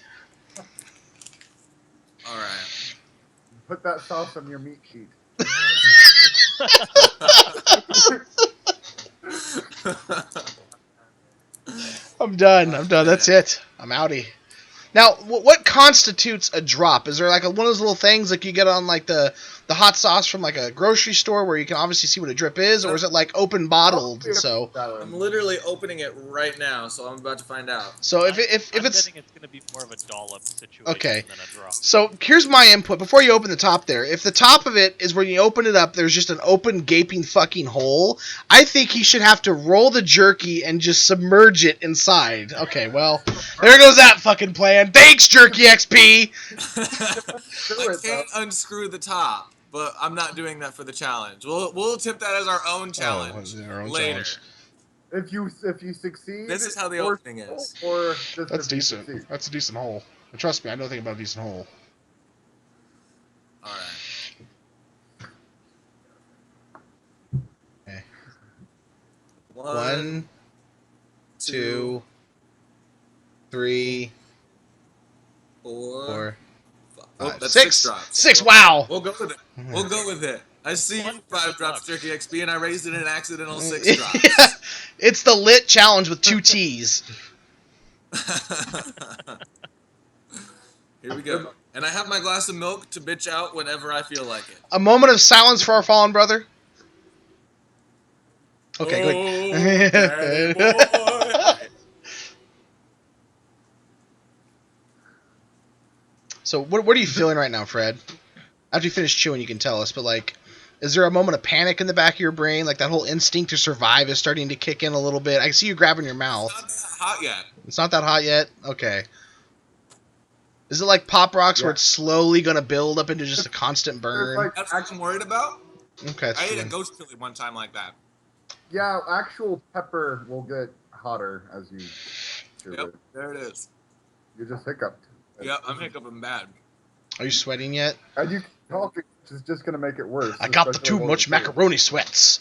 All right. Put that sauce on your meat sheet. I'm done. That's it. I'm outie. Now, what constitutes a drop? Is there like one of those little things like you get on like the hot sauce from like a grocery store where you can obviously see what a drip is, or is it like open bottled? So I'm literally opening it right now, so I'm about to find out. if I'm it's betting it's gonna be more of a dollop situation Okay. than a drop. so here's my input before you open the top there. If the top of it is where you open it up, there's just an open gaping fucking hole. I think he should have to roll the jerky and just submerge it inside. Okay, well, there goes that fucking plan. Thanks, Jerky XP. I can't unscrew the top, but I'm not doing that for the challenge. We'll attempt that as our own challenge our own later. challenge. If you succeed, This is how the or- opening is. Or just if That's you decent. succeed. That's a decent hole. And trust me, I know nothing about a decent hole. All right. Okay. One, 2, 3, 4, 4, 5. 5, That's 6. 6 drops. 6. Wow. We'll go with it. We'll go with it. I see 5 drops Jerky XP, and I raised it an accidental 6 drops. Yeah. It's the lit challenge with 2 T's. Here we go. And I have my glass of milk to bitch out whenever I feel like it. A moment of silence for our fallen brother. Okay, Oh, daddy good. boy. So, what are you feeling right now, Fred? After you finish chewing, you can tell us, but like, is there a moment of panic in the back of your brain? Like that whole instinct to survive is starting to kick in a little bit. I see you grabbing your mouth. It's not that hot yet. It's not that hot yet? Okay. Is it like Pop Rocks where Yeah. it's slowly going to build up into just a constant burn? like- That's what I'm worried about. Okay, that's I ate a fine. ghost chili one time like that. Yeah, actual pepper will get hotter as you chew Yep, it. there it is. You just hiccuped. Yep, I'm hiccuping bad. Are you sweating yet? And you talking, which is just gonna make it worse. I got the especially too while much you chew it. macaroni sweats.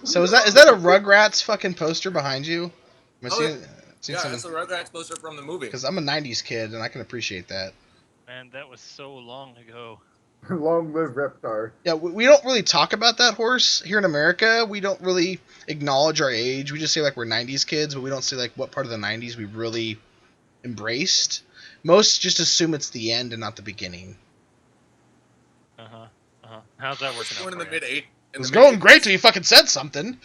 So is that a Rugrats fucking poster behind you? Am I Oh, seeing, seeing Yeah, some? that's a Rugrats poster from the movie. Because I'm a '90s kid and I can appreciate that. Man, that was so long ago. Long live Reptar. Yeah, we don't really talk about that horse here in America. We don't really acknowledge our age. We just say like we're '90s kids, but we don't say like what part of the '90s we really embraced. Most just assume it's the end and not the beginning. How's that working Born out? in the for you? mid-8. It was going great till you fucking said something.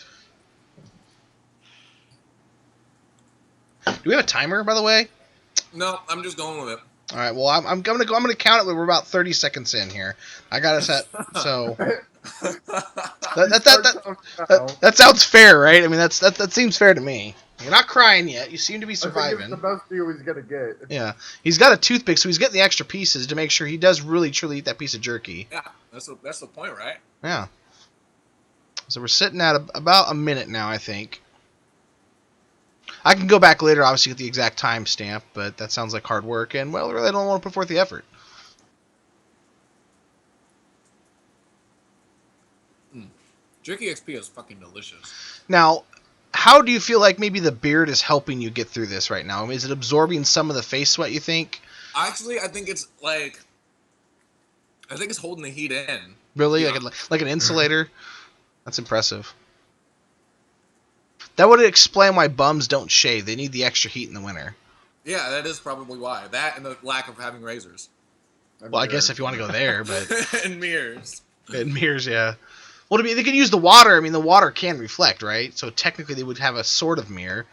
Do we have a timer, by the way? No, I'm just going with it. All right. Well, I'm gonna go. I'm gonna count it. We're about 30 seconds in here. I got us at so that sounds fair, right? I mean, that seems fair to me. You're not crying yet. You seem to be I think it's surviving. the best deal he's gonna get. Yeah, he's got a toothpick, so he's getting the extra pieces to make sure he does really truly eat that piece of jerky. Yeah, that's the point, right? Yeah. So we're sitting at about a minute now, I think. I can go back later, obviously, get the exact timestamp, but that sounds like hard work, and well, really, I don't want to put forth the effort. Jerky XP is fucking delicious. Now, how do you feel like maybe the beard is helping you get through this right now? I mean, is it absorbing some of the face sweat, you think? Actually, I think it's holding the heat in. Really? Yeah. Like an insulator? That's impressive. That would explain why bums don't shave. They need the extra heat in the winter. Yeah, that is probably why. That and the lack of having razors. Well, I guess if you want to go there, but And mirrors. and mirrors, yeah. Well, I mean, they could use the water. I mean, the water can reflect, right? So technically, they would have a sort of mirror.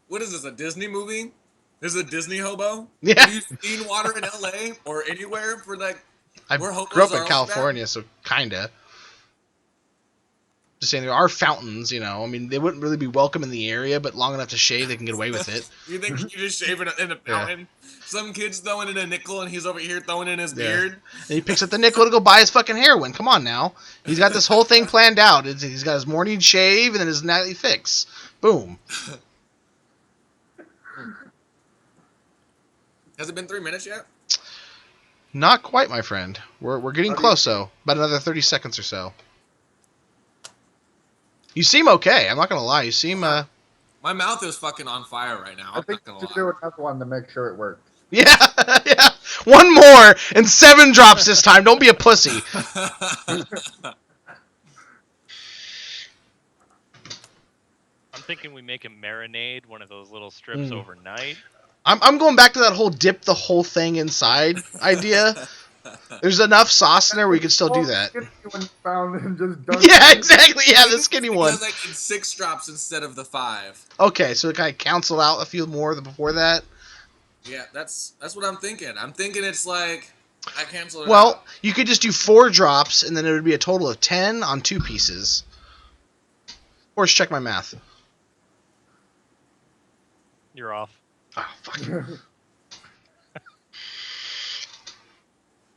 What is this, a Disney movie? This is a Disney hobo? Yeah. Have you seen water in LA or anywhere for like I where hobos grew up are in like California, so kinda. Just saying, there are fountains, you know. I mean, they wouldn't really be welcome in the area, but long enough to shave, they can get away with it. You think you just shave in a fountain? Some kid's throwing in a nickel and he's over here throwing in his beard. And he picks up the nickel to go buy his fucking heroin. Come on now. He's got this whole thing planned out. He's got his morning shave and then his nightly fix. Boom. Has it been 3 minutes yet? Not quite, my friend. We're getting close, though. About another 30 seconds or so. You seem okay. I'm not going to lie. You seem, My mouth is fucking on fire right now. I I'm think not you gonna should do another one to make sure it works. Yeah, yeah. One more and 7 drops this time. Don't be a pussy. lie. I'm thinking we make a marinade, one of those little strips overnight. I'm going back to that whole dip the whole thing inside idea. There's enough sauce in there where you can still do that. When you found and just dunk Yeah, it. exactly. Yeah, the skinny one. Because like in 6 drops instead of the 5. Okay, so it kind of canceled out a few more than before that. Yeah, that's what I'm thinking. I'm thinking it's like I canceled it Well, out. you could just do 4 drops, and then it would be a total of 10 on 2 pieces. Or check my math. You're off. Oh, fuck.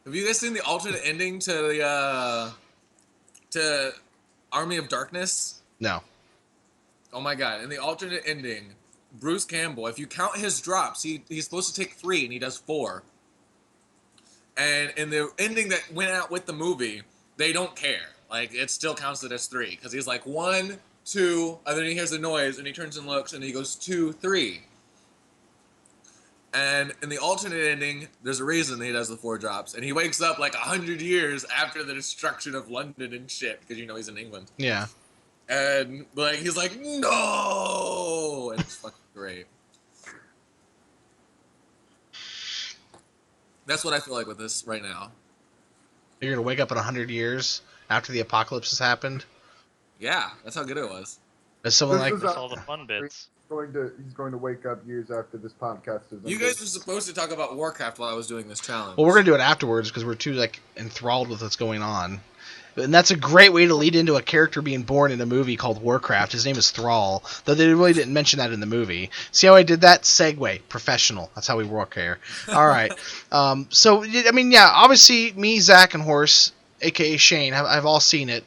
Have you guys seen the alternate ending to the to Army of Darkness? No. Oh my god! In the alternate ending, Bruce Campbell, if you count his drops, he's supposed to take 3 and he does 4. And in the ending that went out with the movie, they don't care. Like it still counts it as 3 because he's like 1, 2, and then he hears the noise and he turns and looks and he goes 2, 3. And in the alternate ending, there's a reason he does the 4 drops, and he wakes up like 100 years after the destruction of London and shit because you know he's in England. Yeah. And like he's like, no, and it's fucking great. That's what I feel like with this right now. You're going to wake up in 100 years after the apocalypse has happened? Yeah, that's how good it was. As someone This like... is That's all the fun bits. He's going to wake up years after this podcast is. You guys were supposed to talk about Warcraft while I was doing this challenge. Well, we're going to do it afterwards because we're too, like, enthralled with what's going on. And that's a great way to lead into a character being born in a movie called Warcraft. His name is Thrall, though they really didn't mention that in the movie. See how I did that? Segue. Professional. That's how we work here. All right. So, I mean, yeah, obviously me, Zach, and Horse, a.k.a. Shane, have all seen it.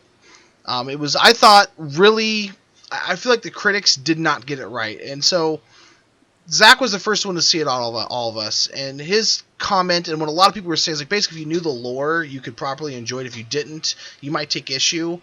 It was, I thought, really... I feel like the critics did not get it right. And so Zach was the first one to see it all of us. And his comment, and what a lot of people were saying, is like, basically, if you knew the lore, you could properly enjoy it. If you didn't, you might take issue.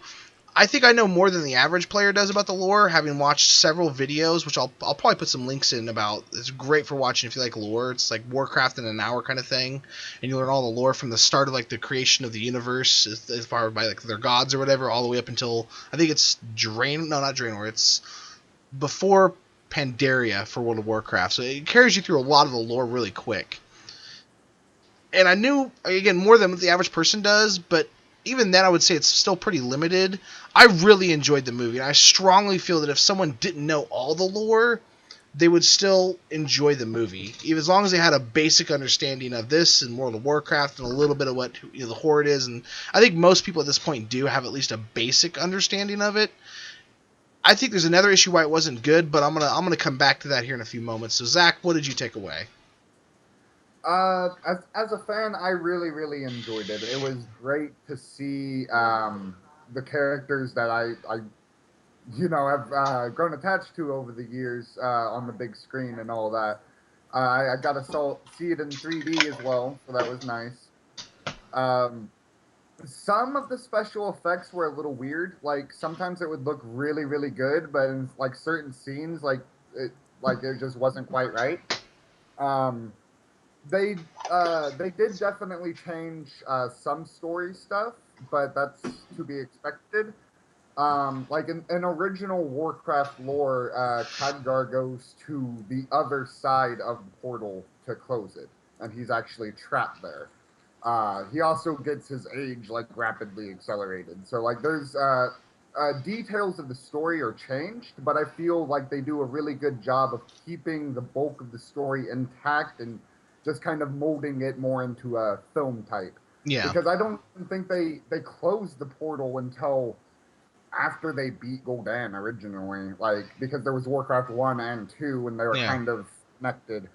I think I know more than the average player does about the lore, having watched several videos, which I'll probably put some links in about. It's great for watching if you like lore. It's like Warcraft in an hour kind of thing, and you learn all the lore from the start of like the creation of the universe, as far by like their gods or whatever, all the way up until I think it's not Draenor. It's before Pandaria for World of Warcraft, so it carries you through a lot of the lore really quick. And I knew again more than what the average person does, but even then, I would say it's still pretty limited. I really enjoyed the movie, and I strongly feel that if someone didn't know all the lore, they would still enjoy the movie, even as long as they had a basic understanding of this and World of Warcraft and a little bit of what the Horde is. And I think most people at this point do have at least a basic understanding of it. I think there's another issue why it wasn't good, but I'm gonna come back to that here in a few moments. So Zach, what did you take away? As a fan, I really, really enjoyed it. It was great to see the characters that I have grown attached to over the years on the big screen and all that. I got to see it in 3D as well, so that was nice. Some of the special effects were a little weird. Like sometimes it would look really, really good, but in like certain scenes, it just wasn't quite right. Um, they did definitely change some story stuff, but that's to be expected. Like in original Warcraft lore, Khadgar goes to the other side of the portal to close it, and he's actually trapped there. He also gets his age like rapidly accelerated. So like there's details of the story are changed, but I feel like they do a really good job of keeping the bulk of the story intact and just kind of molding it more into a film type. Yeah. Because I don't think they closed the portal until after they beat Gul'dan originally, like because there was Warcraft 1 and 2 and they were Yeah. kind of connected.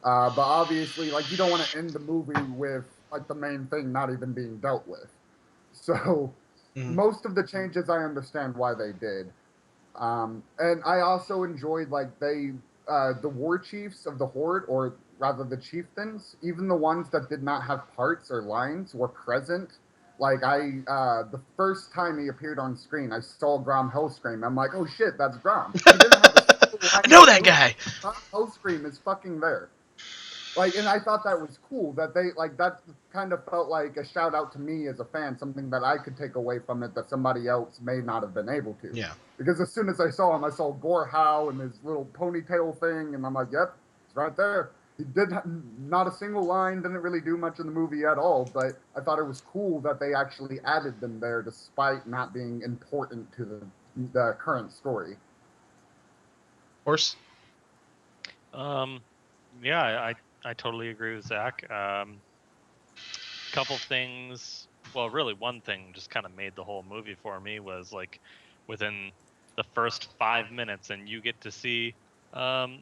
But obviously, like you don't want to end the movie with like the main thing not even being dealt with. So most of the changes I understand why they did. And I also enjoyed like the war chiefs of the Horde, or rather the chieftains, even the ones that did not have parts or lines were present. Like the first time he appeared on screen, I saw Grom Hellscream. I'm like, oh shit, that's Grom. He didn't have a single line I know in the that movie. guy. Grom Hellscream is fucking there. Like, and I thought that was cool that they like that kind of felt like a shout out to me as a fan, something that I could take away from it that somebody else may not have been able to. Yeah. Because as soon as I saw him, I saw Gore Howe and his little ponytail thing, and I'm like, yep, it's right there. He did not a single line, didn't really do much in the movie at all, but I thought it was cool that they actually added them there despite not being important to the current story. Horse. Yeah, I totally agree with Zach. Couple things. Well, really, one thing just kind of made the whole movie for me was like within the first 5 minutes, and you get to see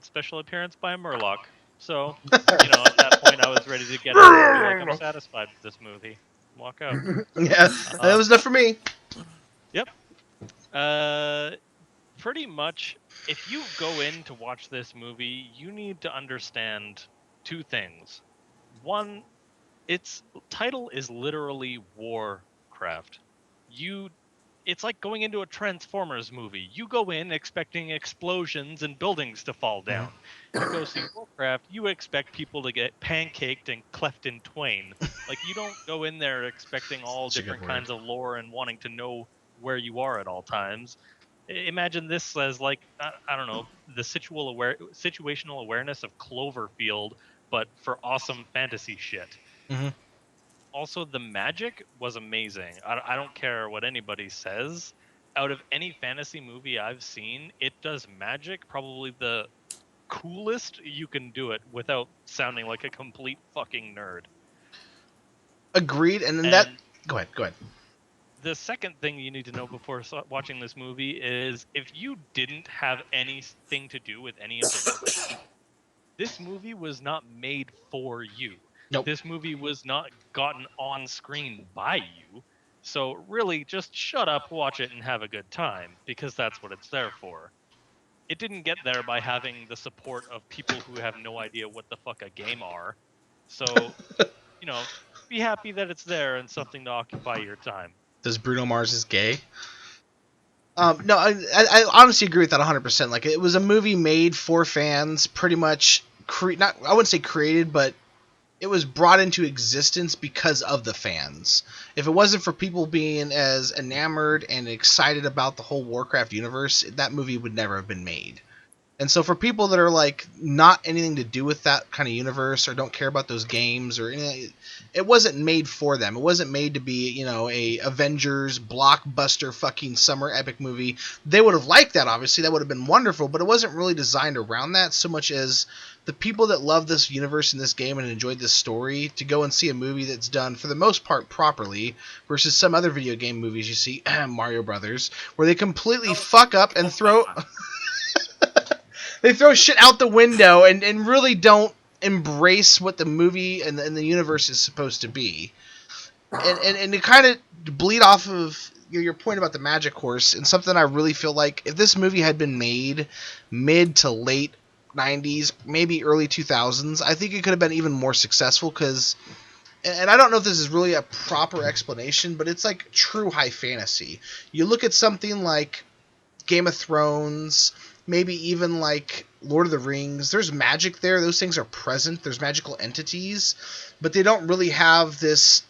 special appearance by Murloc. So, at that point, I was ready to get out and be like, I'm satisfied with this movie. Walk out. Yeah, that was enough for me. Yep. Pretty much, if you go in to watch this movie, you need to understand two things. One, its title is literally Warcraft. It's like going into a Transformers movie. You go in expecting explosions and buildings to fall down. You go see Warcraft, you expect people to get pancaked and cleft in twain. Like, you don't go in there expecting all different kinds of lore and wanting to know where you are at all times. Imagine this as like, I don't know, the situational awareness of Cloverfield, but for awesome fantasy shit. Also, the magic was amazing. I don't care what anybody says. Out of any fantasy movie I've seen, it does magic probably the coolest you can do it without sounding like a complete fucking nerd. Agreed. And then Go ahead. The second thing you need to know before watching this movie is if you didn't have anything to do with any of the movies, this movie was not made for you. Nope. This movie was not gotten on screen by you. So really, just shut up, watch it, and have a good time, because that's what it's there for. It didn't get there by having the support of people who have no idea what the fuck a game are. So, be happy that it's there and something to occupy your time. Does Bruno Mars is gay? No, I honestly agree with that 100%. Like, it was a movie made for fans, pretty much. I wouldn't say created, but it was brought into existence because of the fans. If it wasn't for people being as enamored and excited about the whole Warcraft universe, that movie would never have been made. And so for people that are like not anything to do with that kind of universe or don't care about those games or anything, it wasn't made for them. It wasn't made to be, a Avengers blockbuster fucking summer epic movie. They would have liked that, obviously. That would have been wonderful, but it wasn't really designed around that so much as the people that love this universe and this game and enjoyed this story to go and see a movie that's done for the most part properly versus some other video game movies you see, Mario Brothers, where they completely fuck up and throw... They throw shit out the window and really don't embrace what the movie and the universe is supposed to be. And to kind of bleed off of your point about the Magic Horse, and something I really feel like if this movie had been made mid to late 90s, maybe early 2000s, I think it could have been even more successful because and I don't know if this is really a proper explanation, but it's like true high fantasy. You look at something like Game of Thrones, maybe even like Lord of the Rings. There's magic there. Those things are present. There's magical entities, but they don't really have this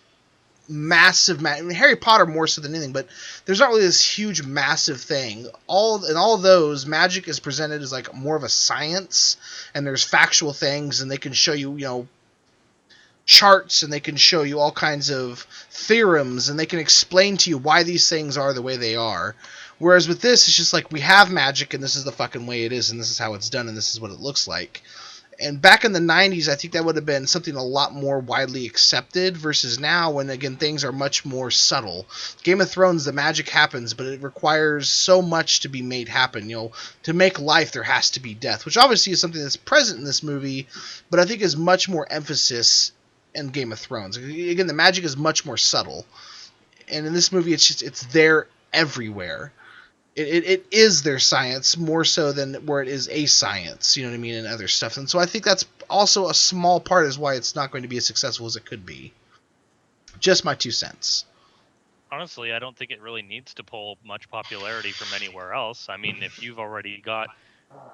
massive. I mean, Harry Potter more so than anything, but there's not really this huge, massive thing. All of those, magic is presented as like more of a science, and there's factual things, and they can show you, charts, and they can show you all kinds of theorems, and they can explain to you why these things are the way they are. Whereas with this, it's just like, we have magic, and this is the fucking way it is, and this is how it's done, and this is what it looks like. And back in the 90s, I think that would have been something a lot more widely accepted, versus now when, again, things are much more subtle. Game of Thrones, the magic happens, but it requires so much to be made happen. To make life, there has to be death, which obviously is something that's present in this movie, but I think is much more emphasis in Game of Thrones. Again, the magic is much more subtle. And in this movie, it's there everywhere. It is their science more so than where it is a science, you know what I mean, and other stuff. And so I think that's also a small part is why it's not going to be as successful as it could be. Just my 2 cents. Honestly, I don't think it really needs to pull much popularity from anywhere else. I mean, if you've already got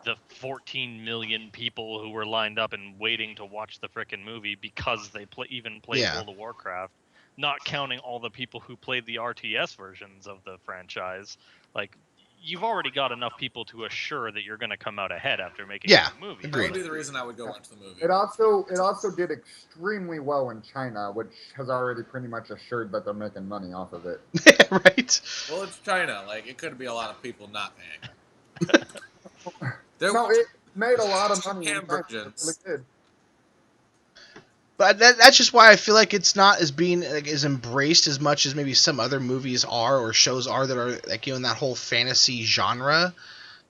the 14 million people who were lined up and waiting to watch the frickin' movie because they played World of Warcraft, not counting all the people who played the RTS versions of the franchise, like, you've already got enough people to assure that you're going to come out ahead after making a movie. That would be the reason I would go watch the movie. It also did extremely well in China, which has already pretty much assured that they're making money off of it. Right. Well, it's China. Like, it could be a lot of people not paying. No, it made a lot of money. Versions. It really did. But that's just why I feel like it's not as being as embraced as much as maybe some other movies are or shows are that are like in that whole fantasy genre,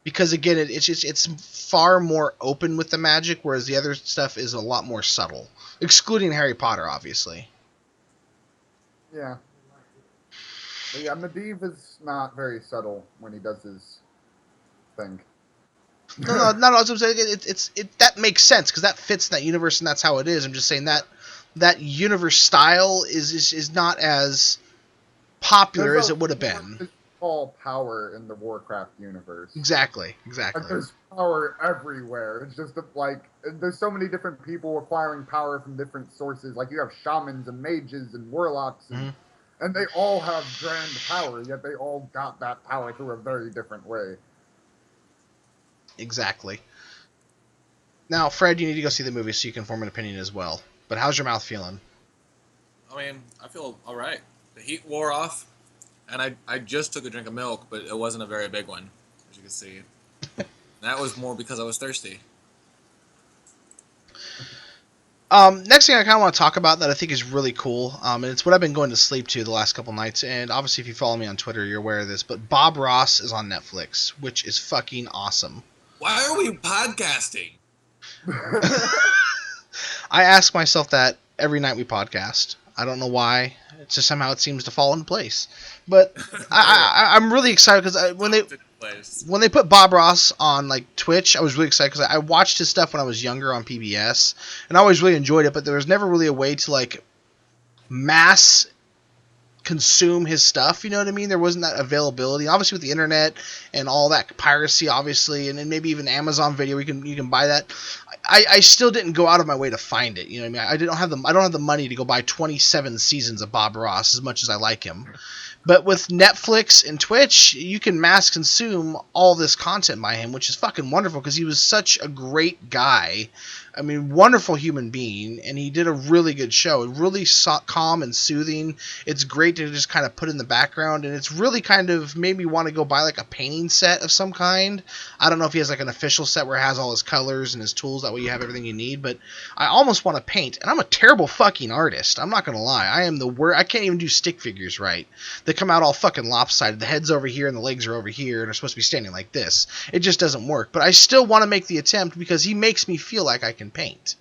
because again it's far more open with the magic, whereas the other stuff is a lot more subtle, excluding Harry Potter, obviously. Yeah. But yeah, Medivh is not very subtle when he does his thing. No, not all. I'm saying it that makes sense because that fits in that universe and that's how it is. I'm just saying that universe style is not as popular as it would have been. All power in the Warcraft universe. Exactly. Like, there's power everywhere. It's just like there's so many different people acquiring power from different sources. Like, you have shamans and mages and warlocks, and they all have grand power. Yet they all got that power through a very different way. Exactly. Now, Fred, you need to go see the movie so you can form an opinion as well. But how's your mouth feeling? I mean, I feel all right. The heat wore off, and I just took a drink of milk, but it wasn't a very big one, as you can see. That was more because I was thirsty. Next thing I kind of want to talk about that I think is really cool, and it's what I've been going to sleep to the last couple nights, and obviously if you follow me on Twitter, you're aware of this, but Bob Ross is on Netflix, which is fucking awesome. Why are we podcasting? I ask myself that every night we podcast. I don't know why. It's just somehow it seems to fall into place. But I'm really excited because when they put Bob Ross on like Twitch, I was really excited because I watched his stuff when I was younger on PBS, and I always really enjoyed it. But there was never really a way to like mass consume his stuff, you know what I mean? There wasn't that availability. Obviously with the internet and all that piracy, obviously, and then maybe even Amazon Video, you can buy that. I still didn't go out of my way to find it. You know what I mean? I don't have the money to go buy 27 seasons of Bob Ross as much as I like him. But with Netflix and Twitch, you can mass consume all this content by him, which is fucking wonderful because he was such a great guy. I mean, wonderful human being, and he did a really good show. It really calm and soothing. It's great to just kind of put in the background, and it's really kind of made me want to go buy like a painting set of some kind. I don't know if he has like an official set where it has all his colors and his tools, that way you have everything you need, but I almost want to paint, and I'm a terrible fucking artist. I'm not going to lie. I am the worst. I can't even do stick figures right. They come out all fucking lopsided. The head's over here and the legs are over here, and they're supposed to be standing like this. It just doesn't work, but I still want to make the attempt because he makes me feel like I can paint.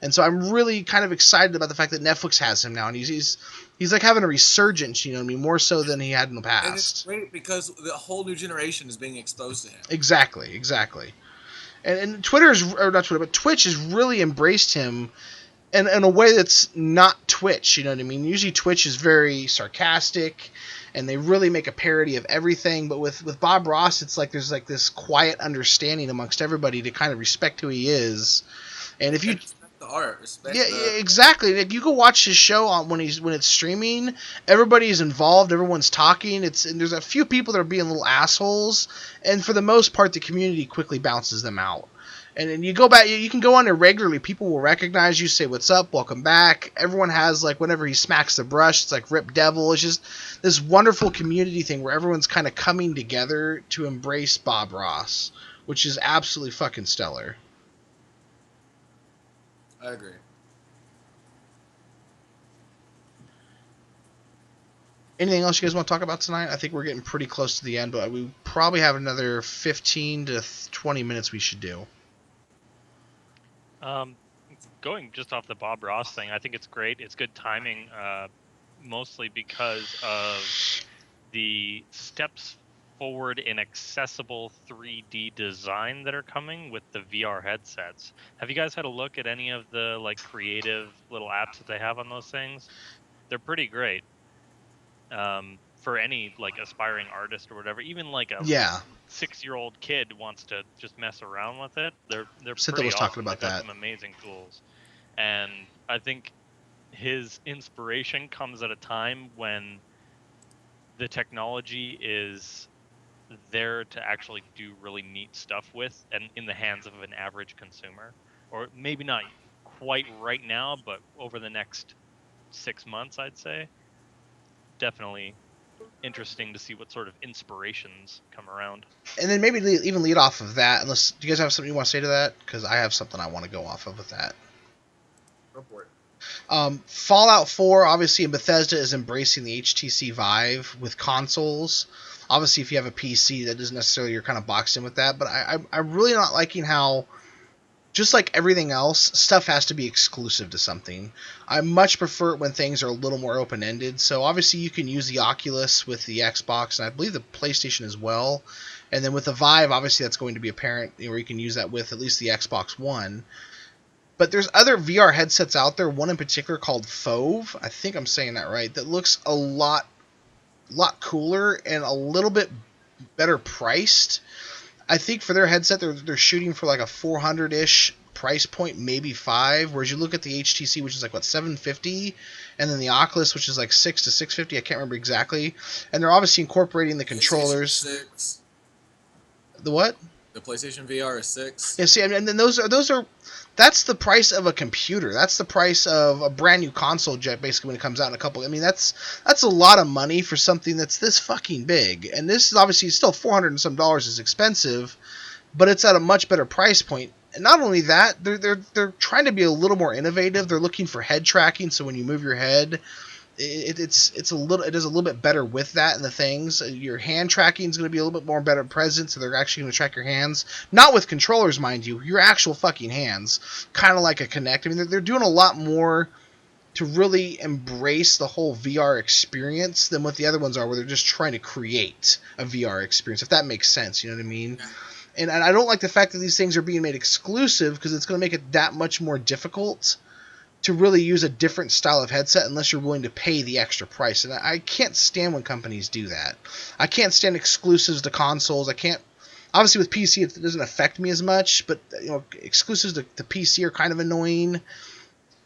And so I'm really kind of excited about the fact that Netflix has him now, and he's like having a resurgence, you know what I mean, more so than he had in the past. And it's great because the whole new generation is being exposed to him. Exactly. And Twitch has really embraced him and in a way that's not Twitch. You know what I mean? Usually Twitch is very sarcastic, and they really make a parody of everything. But with Bob Ross, it's like there's like this quiet understanding amongst everybody to kind of respect who he is. And if you And respect the art, respect yeah, exactly. If you go watch his show on when it's streaming, everybody's involved, everyone's talking. And there's a few people that are being little assholes, and for the most part, the community quickly bounces them out. And then you go back, you can go on there regularly. People will recognize you, say what's up, welcome back. Everyone has like whenever he smacks the brush, it's like Rip Devil. It's just this wonderful community thing where everyone's kind of coming together to embrace Bob Ross, which is absolutely fucking stellar. I agree. Anything else you guys want to talk about tonight? I think we're getting pretty close to the end, but we probably have another 15 to 20 minutes we should do. Going just off the Bob Ross thing, I think it's great. It's good timing, mostly because of the steps forward in accessible 3D design that are coming with the VR headsets. Have you guys had a look at any of the like creative little apps that they have on those things? They're pretty great. For any like aspiring artist or whatever, even like a 6-year-old kid wants to just mess around with it. They're Cynthia pretty was awesome. talking about They've got that. some amazing tools, and I think his inspiration comes at a time when the technology is there to actually do really neat stuff with, and in the hands of an average consumer, or maybe not quite right now, but over the next 6 months, I'd say. Definitely interesting to see what sort of inspirations come around. And then maybe even lead off of that, unless, do you guys have something you want to say to that? Because I have something I want to go off of with that. Go for it. Fallout 4, obviously, Bethesda is embracing the HTC Vive with consoles. Obviously, if you have a PC, that isn't necessarily you're kind of boxed in with that. But I'm really not liking how, just like everything else, stuff has to be exclusive to something. I much prefer it when things are a little more open-ended. So obviously you can use the Oculus with the Xbox, and I believe the PlayStation as well. And then with the Vive, obviously that's going to be apparent, where you can use that with at least the Xbox One. But there's other VR headsets out there, one in particular called Fove, I think I'm saying that right, that looks a lot cooler and a little bit better priced. I think for their headset, they're shooting for like a 400-ish price point, maybe 5. Whereas you look at the HTC, which is like what, $750, and then the Oculus, which is like $600 to $650. I can't remember exactly. And they're obviously incorporating the controllers. 6. The what? The PlayStation VR is 6. Yeah, see, and then those are that's the price of a computer. That's the price of a brand new console jet, basically, when it comes out in a couple. I mean, that's a lot of money for something that's this fucking big. And this is obviously still $400 and some is expensive, but it's at a much better price point. And not only that, they're trying to be a little more innovative. They're looking for head tracking, so when you move your head, it does a little bit better with that and the things. Your hand tracking is going to be a little bit more better present, so they're actually going to track your hands. Not with controllers, mind you, your actual fucking hands, kind of like a Kinect. I mean, they're doing a lot more to really embrace the whole VR experience than what the other ones are, where they're just trying to create a VR experience, if that makes sense, you know what I mean? Yeah. And I don't like the fact that these things are being made exclusive, because it's going to make it that much more difficult to really use a different style of headset unless you're willing to pay the extra price. And I can't stand when companies do that. I can't stand exclusives to consoles. I can't. Obviously, with PC, it doesn't affect me as much, but exclusives to PC are kind of annoying.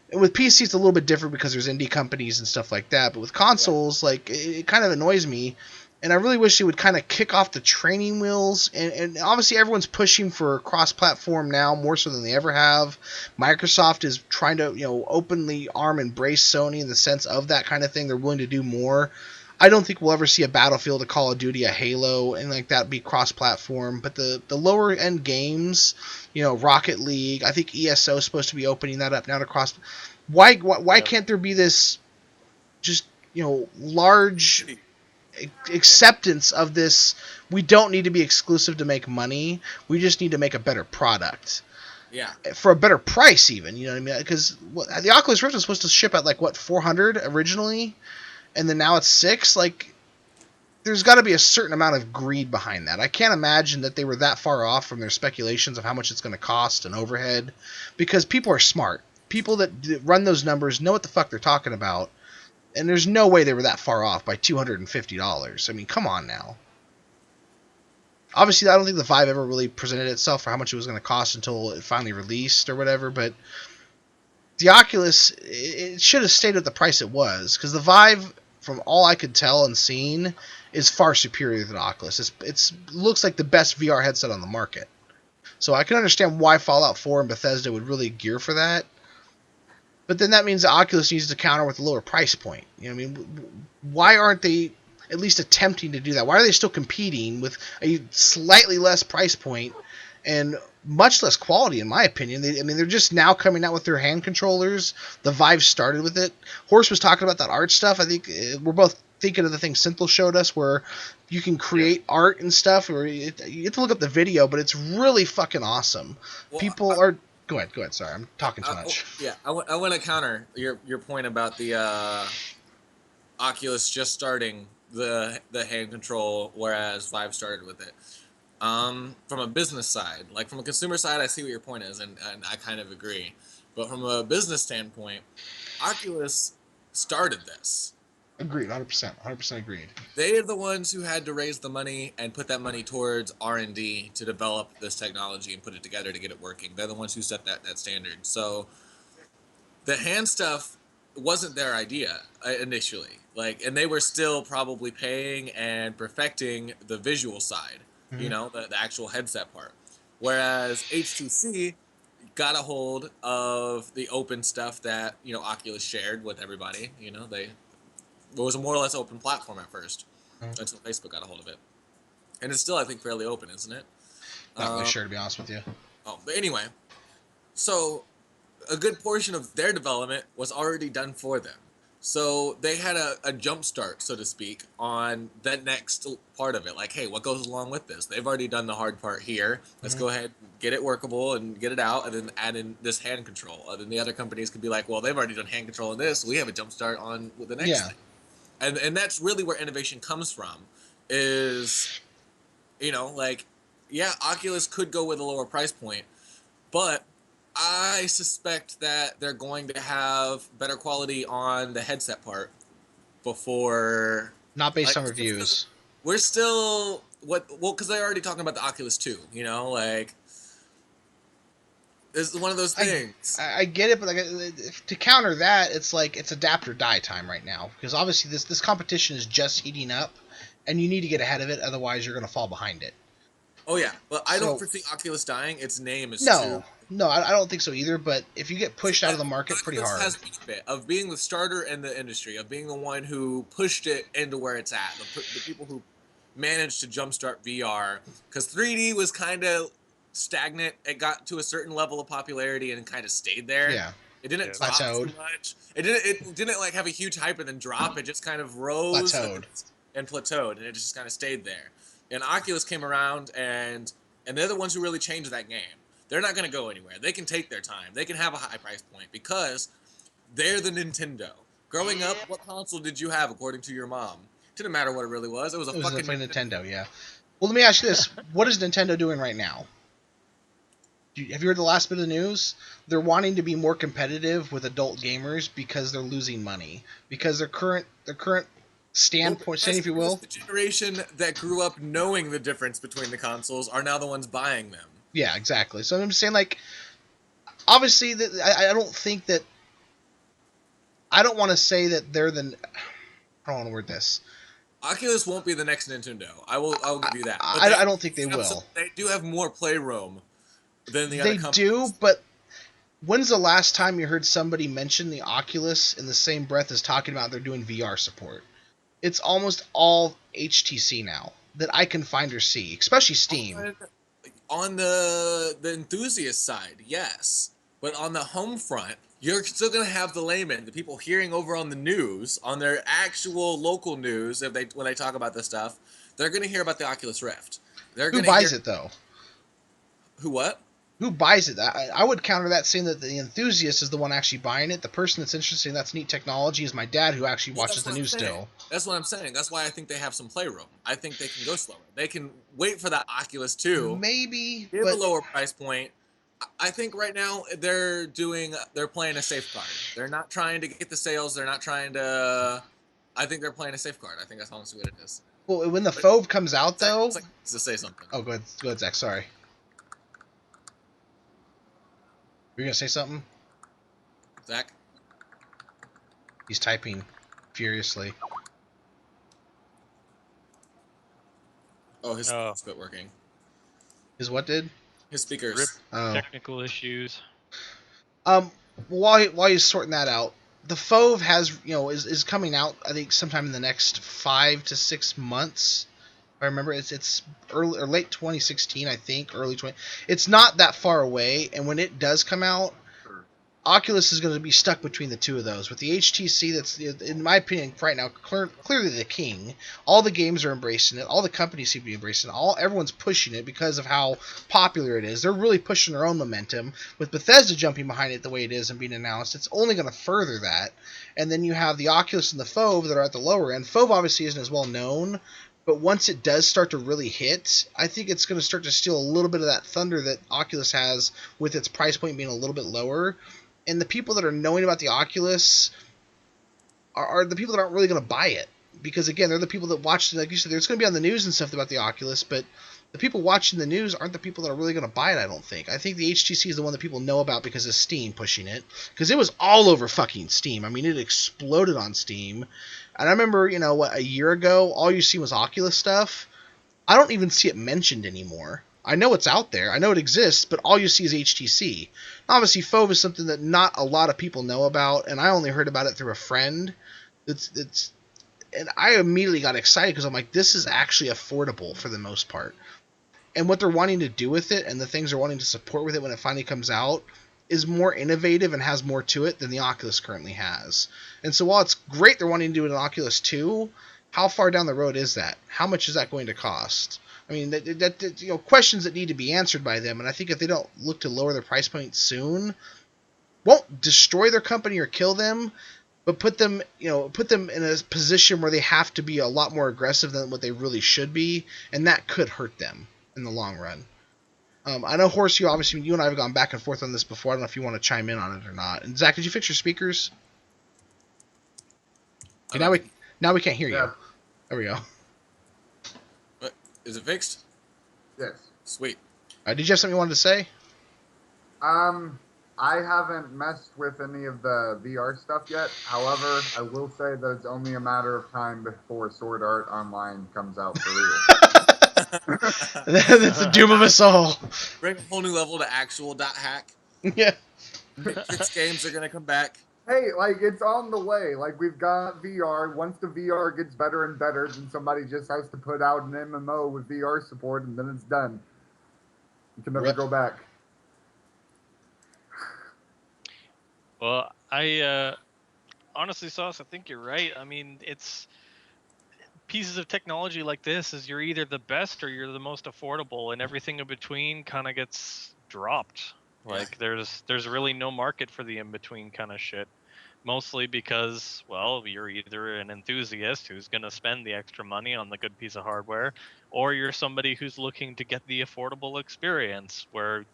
And with PC, it's a little bit different because there's indie companies and stuff like that. But with consoles, it kind of annoys me. And I really wish they would kind of kick off the training wheels. And obviously everyone's pushing for cross-platform now more so than they ever have. Microsoft is trying to, openly embrace Sony in the sense of that kind of thing. They're willing to do more. I don't think we'll ever see a Battlefield, a Call of Duty, a Halo, and like that be cross-platform. But the lower-end games, Rocket League, I think ESO is supposed to be opening that up now to cross. Why can't there be this just, large acceptance of this? We don't need to be exclusive to make money. We just need to make a better product. Yeah. For a better price, even. You know what I mean? Because the Oculus Rift was supposed to ship at $400 originally, and then now it's $600. There's got to be a certain amount of greed behind that. I can't imagine that they were that far off from their speculations of how much it's going to cost and overhead, because people are smart. people that run those numbers know what the fuck they're talking about, and there's no way they were that far off by $250. I mean, come on now. Obviously, I don't think the Vive ever really presented itself for how much it was going to cost until it finally released or whatever, but the Oculus, it should have stayed at the price it was, because the Vive, from all I could tell and seen, is far superior than Oculus. It looks like the best VR headset on the market. So I can understand why Fallout 4 and Bethesda would really gear for that. But then that means the Oculus needs to counter with a lower price point. You know what I mean? Why aren't they at least attempting to do that? Why are they still competing with a slightly less price point and much less quality, in my opinion? They're just now coming out with their hand controllers. The Vive started with it. Horse was talking about that art stuff. I think we're both thinking of the thing Synthel showed us where you can create art and stuff. Or you have to look up the video, but it's really fucking awesome. Well, People are... Go ahead. Sorry, I'm talking too much. I want to counter your point about the Oculus just starting the hand control, whereas Vive started with it. From a business side, like from a consumer side, I see what your point is, and I kind of agree. But from a business standpoint, Oculus started this. Agreed, 100% agreed. They are the ones who had to raise the money and put that money towards R&D to develop this technology and put it together to get it working. They're the ones who set that standard. So the hand stuff wasn't their idea initially. And they were still probably paying and perfecting the visual side, you know, the actual headset part. Whereas HTC got a hold of the open stuff that, you know, Oculus shared with everybody. You know, it was a more or less open platform at first until Facebook got a hold of it. And it's still, I think, fairly open, isn't it? Not really sure, to be honest with you. Oh, but anyway. So a good portion of their development was already done for them. So they had a jump start, so to speak, on that next part of it. Like, hey, what goes along with this? They've already done the hard part here. Let's go ahead, get it workable, and get it out, and then add in this hand control. And then the other companies could be like, well, they've already done hand control in this. We have a jump start on with the next thing. And that's really where innovation comes from, is, you know, like, yeah, Oculus could go with a lower price point, but I suspect that they're going to have better quality on the headset part before... Not based on reviews. We're still... because they're already talking about the Oculus 2, you know, like... It's one of those things. I get it, but to counter that, it's like it's adapt or die time right now, because obviously this competition is just heating up, and you need to get ahead of it, otherwise you're going to fall behind it. Oh yeah, but I don't foresee Oculus dying. Its name is No, I don't think so either. But if you get pushed out of the market pretty hard, has a bit of being the starter in the industry, of being the one who pushed it into where it's at, the people who managed to jumpstart VR, because 3D was kind of stagnant. It got to a certain level of popularity and kind of stayed there. Yeah. It didn't drop too much. It didn't like have a huge hype and then drop. It just kind of rose and plateaued, and it just kind of stayed there. And Oculus came around, and they're the ones who really changed that game. They're not going to go anywhere. They can take their time. They can have a high price point because they're the Nintendo. Growing up, what console did you have according to your mom? Didn't matter what it really was. It was fucking Nintendo. Yeah. Well, let me ask you this: what is Nintendo doing right now? Have you heard the last bit of the news? They're wanting to be more competitive with adult gamers because they're losing money. Because their current standpoint, if you will. The generation that grew up knowing the difference between the consoles are now the ones buying them. Yeah, exactly. So I'm just saying, like, obviously, I don't think that. I don't want to say that they're the. I don't want to word this. Oculus won't be the next Nintendo. I'll give you that. I don't think they will. They do have more playroom than the other companies. They do, but when's the last time you heard somebody mention the Oculus in the same breath as talking about they're doing VR support? It's almost all HTC now that I can find or see, especially Steam. On the enthusiast side, yes. But on the home front, you're still going to have the layman, the people hearing over on the news, on their actual local news, when they talk about this stuff, they're going to hear about the Oculus Rift. Who buys it, though? Who what? Who buys it? I would counter that saying that the enthusiast is the one actually buying it. The person that's interested in that's neat technology is my dad, who actually watches the news still. That's what I'm saying. That's why I think they have some playroom. I think they can go slower. They can wait for that Oculus 2. Maybe. Give a lower price point. I think right now they're playing a safeguard. They're not trying to get the sales. They're not trying to. I think they're playing a safeguard. I think that's honestly what it is. Well, when the But Fove comes out, Zach, though. Zach needs to say something. Oh, go ahead, Zach. Sorry. You're gonna say something? Zach. He's typing furiously. Oh, his Oh. quit working. Is what did? His speakers. Rip. Oh. Technical issues. While he's sorting that out, the Fove has is coming out. I think sometime in the next 5 to 6 months. I remember it's early or late 2016. I think early 20. It's not that far away, and when it does come out, Oculus is going to be stuck between the two of those. With the HTC, that's, in my opinion, right now, clearly the king. All the games are embracing it. All the companies seem to be embracing it. Everyone's pushing it because of how popular it is. They're really pushing their own momentum. With Bethesda jumping behind it the way it is and being announced, it's only going to further that. And then you have the Oculus and the Fove that are at the lower end. Fove obviously isn't as well known, but once it does start to really hit, I think it's going to start to steal a little bit of that thunder that Oculus has with its price point being a little bit lower. And the people that are knowing about the Oculus are the people that aren't really going to buy it. Because, again, they're the people that watch, like you said, it's going to be on the news and stuff about the Oculus, but the people watching the news aren't the people that are really going to buy it, I don't think. I think the HTC is the one that people know about because of Steam pushing it. Because it was all over fucking Steam. I mean, it exploded on Steam. And I remember, a year ago, all you see was Oculus stuff. I don't even see it mentioned anymore. I know it's out there. I know it exists, but all you see is HTC. Obviously, Fove is something that not a lot of people know about, and I only heard about it through a friend. And I immediately got excited because I'm like, this is actually affordable for the most part. And what they're wanting to do with it and the things they're wanting to support with it when it finally comes out is more innovative and has more to it than the Oculus currently has. And so while it's great they're wanting to do an Oculus 2, how far down the road is that? How much is that going to cost? I mean, that questions that need to be answered by them, and I think if they don't look to lower their price point soon, won't destroy their company or kill them, but put them in a position where they have to be a lot more aggressive than what they really should be, and that could hurt them in the long run. I know, Horse, you and I have gone back and forth on this before. I don't know if you want to chime in on it or not. And Zach, did you fix your speakers? Okay, now we can't hear you. Yeah. There we go. What? Is it fixed? Yes. Sweet. Did you have something you wanted to say? I haven't messed with any of the VR stuff yet. However, I will say that it's only a matter of time before Sword Art Online comes out for real. That's the doom of us all. Bring a whole new level to actual .hack. Yeah. Six games are gonna come back. Hey, it's on the way. We've got VR. Once the VR gets better and better, then somebody just has to put out an MMO with VR support, and then it's done. You can never go back. Well, I honestly, Sauce, I think you're right. I mean, it's pieces of technology like this is you're either the best or you're the most affordable, and everything in between kind of gets dropped. Like there's really no market for the in between kind of shit. Mostly because, well, you're either an enthusiast who's going to spend the extra money on the good piece of hardware, or you're somebody who's looking to get the affordable experience where,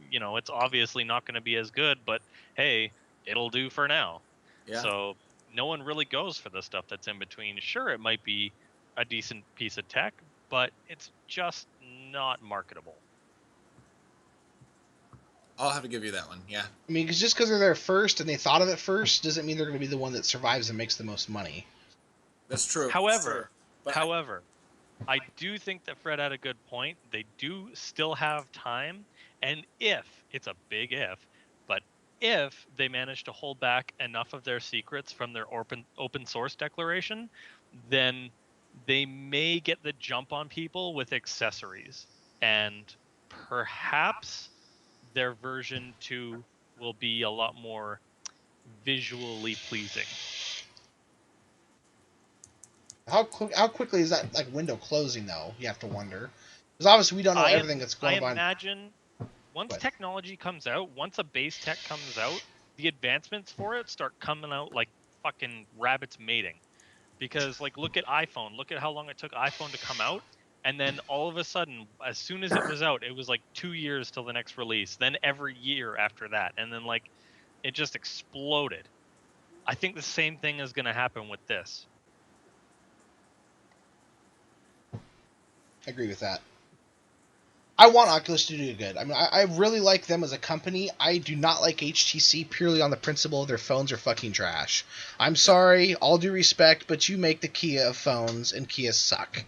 it's obviously not going to be as good, but hey, it'll do for now. Yeah. So no one really goes for the stuff that's in between. Sure, it might be a decent piece of tech, but it's just not marketable. I'll have to give you that one. Yeah. I mean, just because they're there first and they thought of it first doesn't mean they're going to be the one that survives and makes the most money. That's true. However, But I do think that Fred had a good point. They do still have time, and if it's a big if, but if they manage to hold back enough of their secrets from their open source declaration, then they may get the jump on people with accessories, and perhaps their version 2 will be a lot more visually pleasing. How quickly is that window closing though? You have to wonder, because obviously we don't know everything that's going on. I imagine once technology comes out, once a base tech comes out, the advancements for it start coming out like fucking rabbits mating. Because look at iPhone. Look at how long it took iPhone to come out, And then all of a sudden, as soon as it was out, it was like 2 years till the next release. Then every year after that, and then like it just exploded. I think the same thing is going to happen with this. I agree with that. I want Oculus to do good. I mean, I really like them as a company. I do not like HTC purely on the principle of their phones are fucking trash. I'm sorry, all due respect, but you make the Kia of phones, and Kia suck.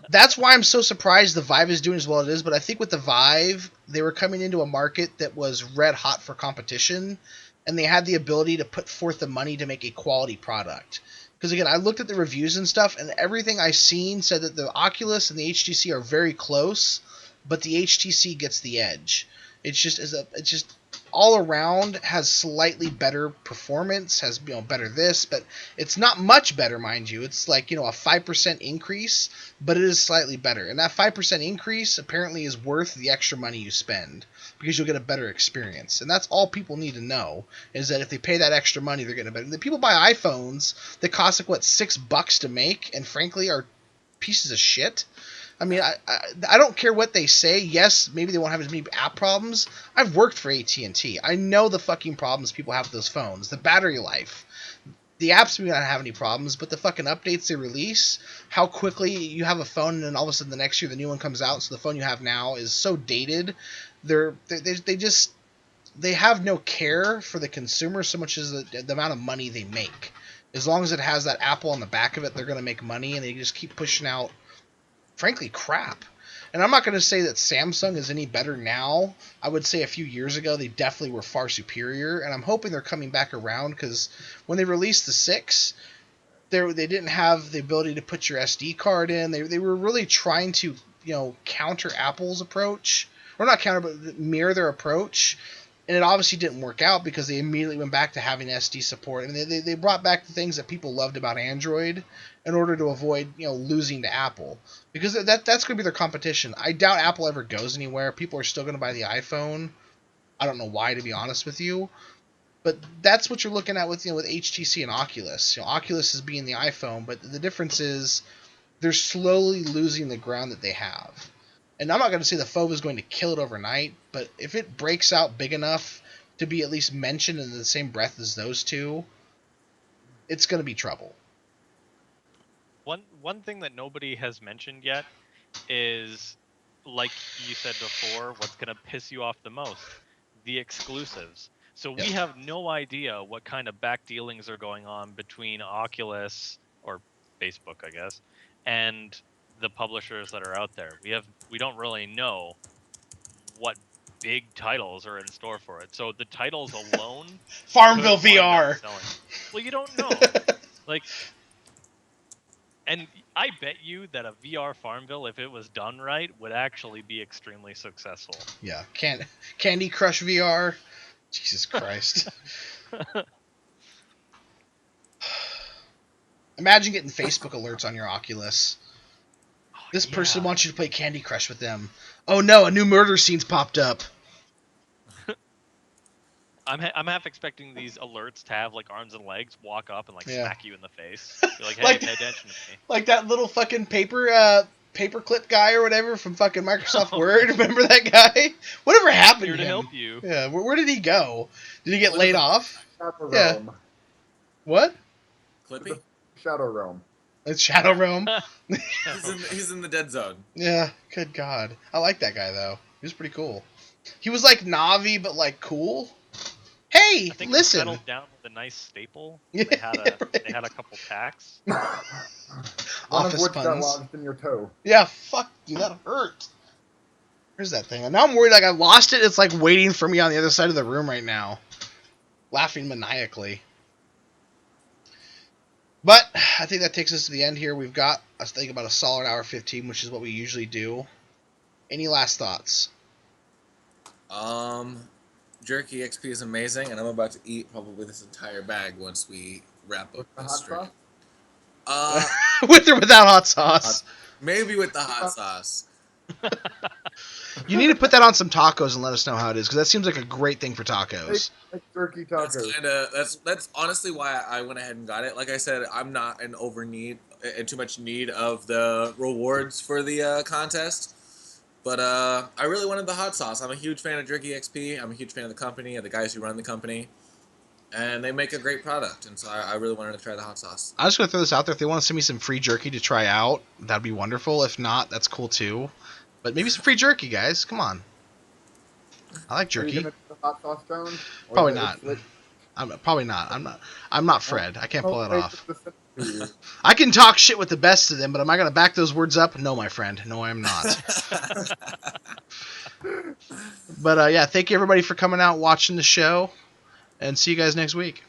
That's why I'm so surprised the Vive is doing as well as it is, but I think with the Vive, they were coming into a market that was red hot for competition, and they had the ability to put forth the money to make a quality product. Because again, I looked at the reviews and stuff, and everything I seen said that the Oculus and the HTC are very close, but the HTC gets the edge. It's just all around has slightly better performance, has better this, but it's not much better, mind you. It's like a 5% increase, but it is slightly better, and that 5% increase apparently is worth the extra money you spend because you'll get a better experience, and that's all people need to know is that if they pay that extra money, they're getting a better. The people buy iPhones that cost like $6 to make, and frankly are pieces of shit. I mean, I don't care what they say. Yes, maybe they won't have as many app problems. I've worked for AT&T. I know the fucking problems people have with those phones. The battery life. The apps may not have any problems, but the fucking updates they release, how quickly you have a phone and then all of a sudden the next year the new one comes out, so the phone you have now is so dated. They have no care for the consumer so much as the amount of money they make. As long as it has that Apple on the back of it, they're going to make money, and they just keep pushing out frankly crap. And I'm not going to say that Samsung is any better now. I would say a few years ago they definitely were far superior, and I'm hoping they're coming back around because when they released the 6, they didn't have the ability to put your SD card in. They were really trying to counter Apple's approach, or not counter, but mirror their approach. And it obviously didn't work out because they immediately went back to having SD support. I mean, they brought back the things that people loved about Android in order to avoid losing to Apple, because that's going to be their competition. I doubt Apple ever goes anywhere. People are still going to buy the iPhone. I don't know why, to be honest with you, but that's what you're looking at with with HTC and Oculus. Oculus is being the iPhone, but the difference is they're slowly losing the ground that they have. And I'm not going to say the Fove is going to kill it overnight, but if it breaks out big enough to be at least mentioned in the same breath as those two, it's going to be trouble. One thing that nobody has mentioned yet is, like you said before, what's going to piss you off the most? The exclusives. So we have no idea what kind of back dealings are going on between Oculus, or Facebook, I guess, and the publishers that are out there. We don't really know what big titles are in store for it. So the titles alone Farmville VR. Well, you don't know. And I bet you that a VR Farmville, if it was done right, would actually be extremely successful. Yeah, Candy Crush VR. Jesus Christ. Imagine getting Facebook alerts on your Oculus. This person wants you to play Candy Crush with them. Oh no, a new murder scene's popped up. I'm half expecting these alerts to have like arms and legs, walk up and smack you in the face. Be like, hey, pay attention to me. Like that little fucking paperclip guy or whatever from fucking Microsoft Word. Remember that guy? Whatever happened Here to him? help you. Yeah, where did he go? Did he get laid off? Shadow Yeah. Realm. What? Clippy? Shadow Realm. It's Shadow Realm. He's in the dead zone. Yeah, good God. I like that guy though. He was pretty cool. He was like Navi, but like cool. Hey, I think listen. They settled down with a nice staple. Yeah, They had right. they had a couple tacks. One Office of which got puns. lodged in your toe. Yeah, fuck you, that hurt. Where's that thing? Now I'm worried like I lost it. It's like waiting for me on the other side of the room right now. Laughing maniacally. But I think that takes us to the end here. We've got, I think, about a solid hour 15, which is what we usually do. Any last thoughts? Jerky XP is amazing, and I'm about to eat probably this entire bag once we wrap up The this hot stream. sauce? With or without hot sauce? Maybe with the hot sauce. You need to put that on some tacos and let us know how it is, because that seems like a great thing for tacos. Like jerky That's tacos. kind of that's honestly why I went ahead and got it. Like I said, I'm not in over need in too much need of the rewards for the contest. But I really wanted the hot sauce. I'm a huge fan of Jerky XP. I'm a huge fan of the company and the guys who run the company. And they make a great product, and so I really wanted to try the hot sauce. I'm just gonna throw this out there. If they want to send me some free jerky to try out, that'd be wonderful. If not, that's cool too. But maybe some free jerky, guys. Come on. I like Are you jerky. gonna do the hot sauce challenge? Or Probably is it- not. it's- Probably not. I'm not Fred. I can't pull that wait, off. it's the- I can talk shit with the best of them, but am I gonna back those words up? No, my friend. No, I am not. But yeah, thank you everybody for coming out, watching the show, and see you guys next week.